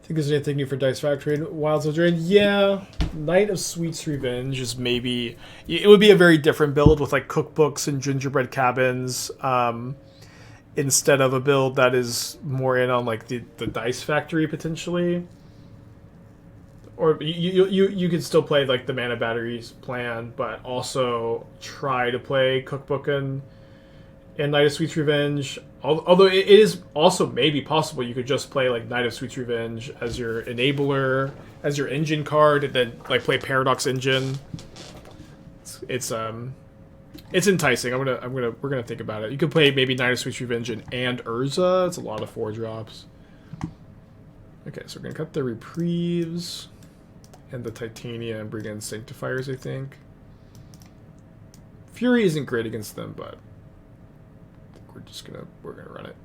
Think there's anything new for Dice Factory and Wilds of Drain? Yeah, Knight of Sweet's Revenge is maybe... It would be a very different build with like cookbooks and gingerbread cabins. instead of a build that is more in on like the dice factory potentially. Or you could still play like the mana batteries plan, but also try to play Cookbook and Night of Sweet's Revenge. Although it is also maybe possible you could just play like Night of Sweet's Revenge as your enabler, as your engine card, and then like play Paradox Engine. It's enticing. We're gonna think about it. You could play maybe Night of Sweet's Revenge and Urza. It's a lot of 4-drops. Okay, so we're gonna cut the Reprieves and the Titania and bring in Sanctifiers, I think. Fury isn't great against them, but I think we're gonna run it.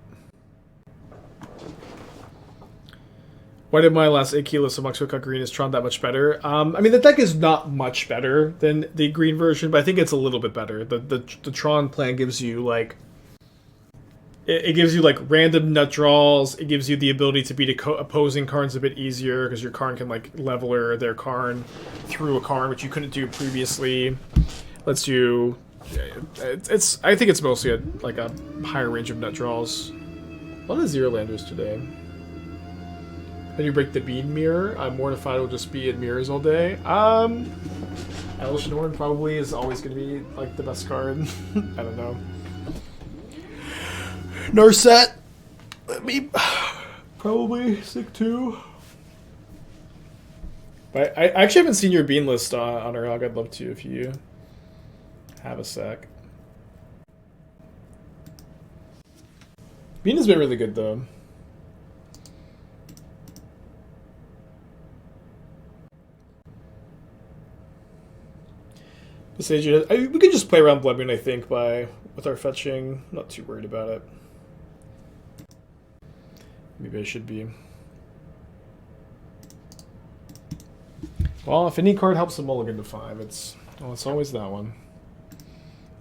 Why did my last 8 kilos of Moxo cut green? Is Tron that much better? I mean, the deck is not much better than the green version, but I think it's a little bit better. The Tron plan gives you like it gives you like random nut draws. It gives you the ability to beat opposing Karns a bit easier because your Karn can like leveler their Karn through a Karn, which you couldn't do previously. Lets you. It's. I think it's mostly a higher range of nut draws. A lot of Zero Landers today. Then you break the Bean Mirror. I'm mortified it'll just be in mirrors all day. Elvish Norn probably is always going to be like the best card. I don't know. Narset. Let me probably sick too. But I actually haven't seen your Bean list on Urag. I'd love to if you have a sec. Bean has been really good though. Boseiju, we could just play around Blood Moon, I think, with our fetching. I'm not too worried about it. Maybe I should be. Well, if any card helps a mulligan to 5, it's always that one.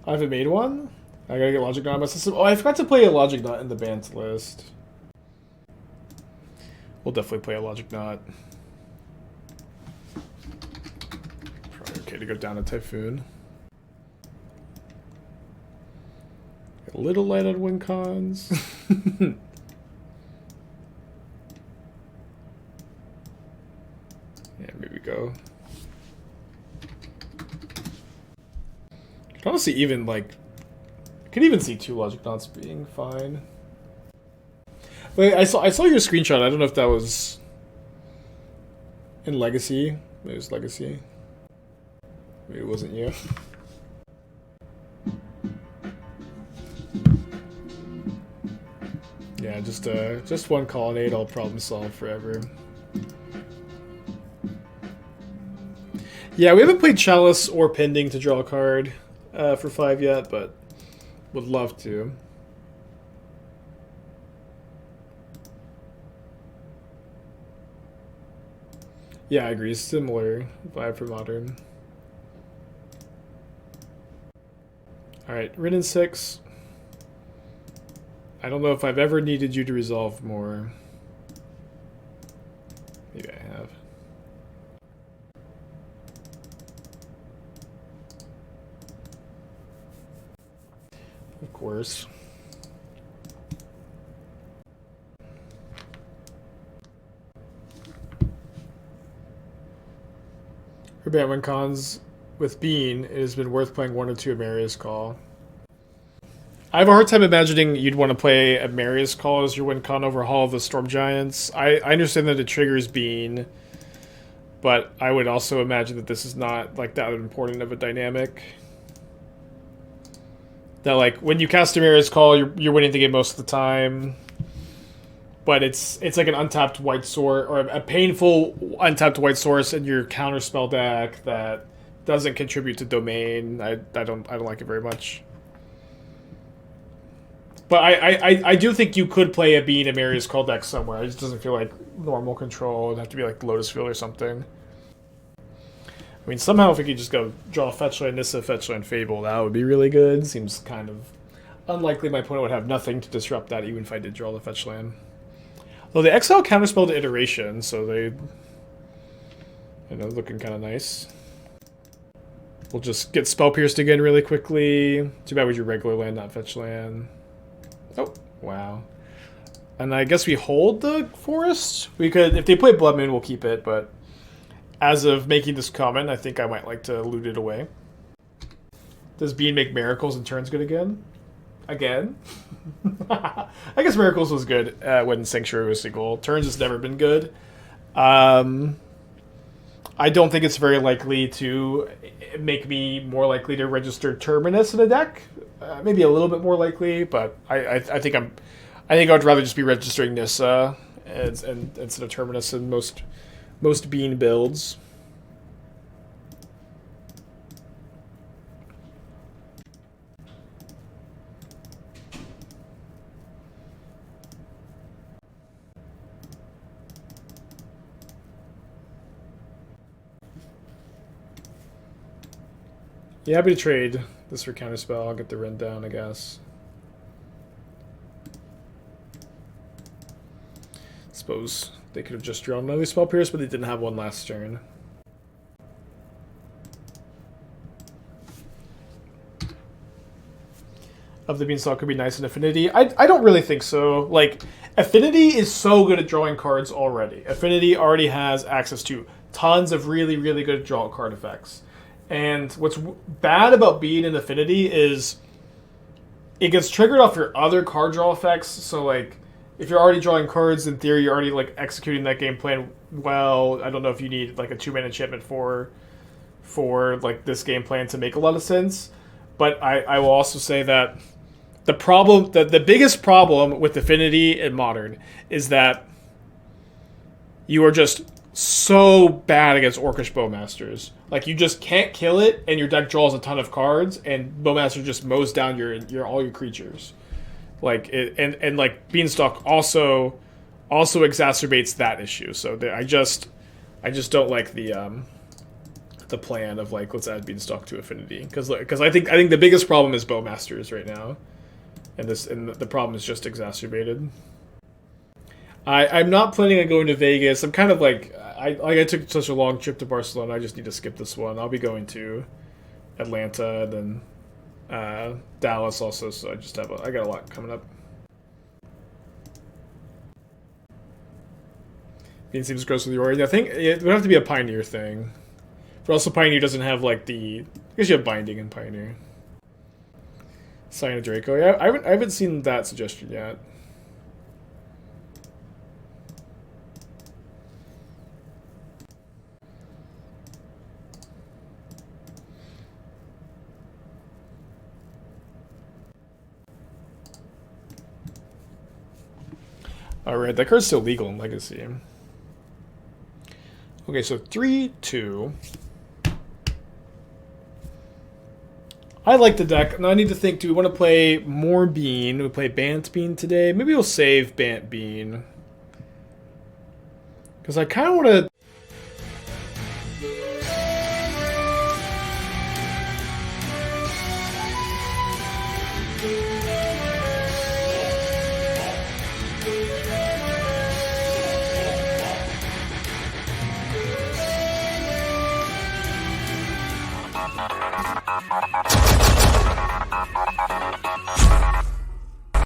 I haven't made one. I gotta get Logic Knot in my system. Oh, I forgot to play a Logic Knot in the banned list. We'll definitely play a Logic Knot. Probably okay to go down to Typhoon. Get a little light on win cons. Yeah, maybe go. I can honestly even like, I could even see 2 Logic Knots being fine. Wait, I saw your screenshot. I don't know if that was in Legacy. Maybe it was Legacy. Maybe it wasn't you. Yeah, just one colonnade, all problem solved forever. Yeah, we haven't played Chalice or Pending to draw a card for 5 yet, but would love to. Yeah, I agree. Similar vibe for Modern. Alright, Wrenn and Six. I don't know if I've ever needed you to resolve more. Maybe I have. Of course. For Batman cons with Bean, it has been worth playing 1 or 2 Amaria's Call. I have a hard time imagining you'd want to play Amaria's Call as your win con over Hall of the Storm Giants. I understand that it triggers Bean, but I would also imagine that this is not like that important of a dynamic. That like when you cast Amaria's Call, you're winning the game most of the time. But it's like an untapped white source or a painful untapped white source in your counterspell deck that doesn't contribute to domain. I don't like it very much. But I do think you could play a Bean Amaria's Call deck somewhere. It just doesn't feel like normal control. It'd have to be like Lotus Field or something. I mean, somehow if we could just go draw Fetchland, Nissa, Fetchland, Fable, that would be really good. Seems kind of unlikely my opponent would have nothing to disrupt that, even if I did draw the Fetchland. Well, they exile counterspell to Iteration, so they, you know, looking kind of nice. We'll just get Spell Pierced again really quickly. Too bad with your regular land, not Fetchland. Oh, Wow. And I guess we hold the forest? We could, if they play Blood Moon, we'll keep it, but as of making this comment, I think I might like to loot it away. Does Bean make miracles and turns good again? Again? I guess miracles was good when Sanctuary was single. Turns has never been good. I don't think it's very likely to make me more likely to register Terminus in a deck. Maybe a little bit more likely, but I think I'd rather just be registering Nissa instead of Terminus in most Bean builds. Yeah, happy to trade this for Counterspell. I'll get the Wrenn down, I guess. Suppose they could have just drawn another Spell Pierce, but they didn't have one last turn. Up the Beanstalk could be nice in Affinity. I don't really think so. Like, Affinity is so good at drawing cards already. Affinity already has access to tons of really, really good draw card effects. And what's bad about being in Affinity is it gets triggered off your other card draw effects. So, like, if you're already drawing cards, in theory, you're already, like, executing that game plan well. I don't know if you need, like, a 2-mana enchantment for like, this game plan to make a lot of sense. But I will also say that the biggest problem with Affinity in Modern is that you are just so bad against Orcish Bowmasters. Like, you just can't kill it, and your deck draws a ton of cards, and Bowmaster just mows down all your creatures. Like, and like Beanstalk also exacerbates that issue. So I just don't like the plan of, like, let's add Beanstalk to Affinity, because I think the biggest problem is Bowmasters right now, and the problem is just exacerbated. I'm not planning on going to Vegas. I'm kind of like I took such a long trip to Barcelona. I just need to skip this one. I'll be going to Atlanta and then Dallas also. So I got a lot coming up. Bean seems gross with the Ori. I think it would have to be a Pioneer thing. But also Pioneer doesn't have, like, I guess you have Binding in Pioneer. Sign of Draco. Yeah, I haven't seen that suggestion yet. Alright, that card's still legal in Legacy. Okay, so 3-2. I like the deck. Now I need to think, do we want to play more Bean? We play Bant Bean today? Maybe we'll save Bant Bean. Because I kind of want to...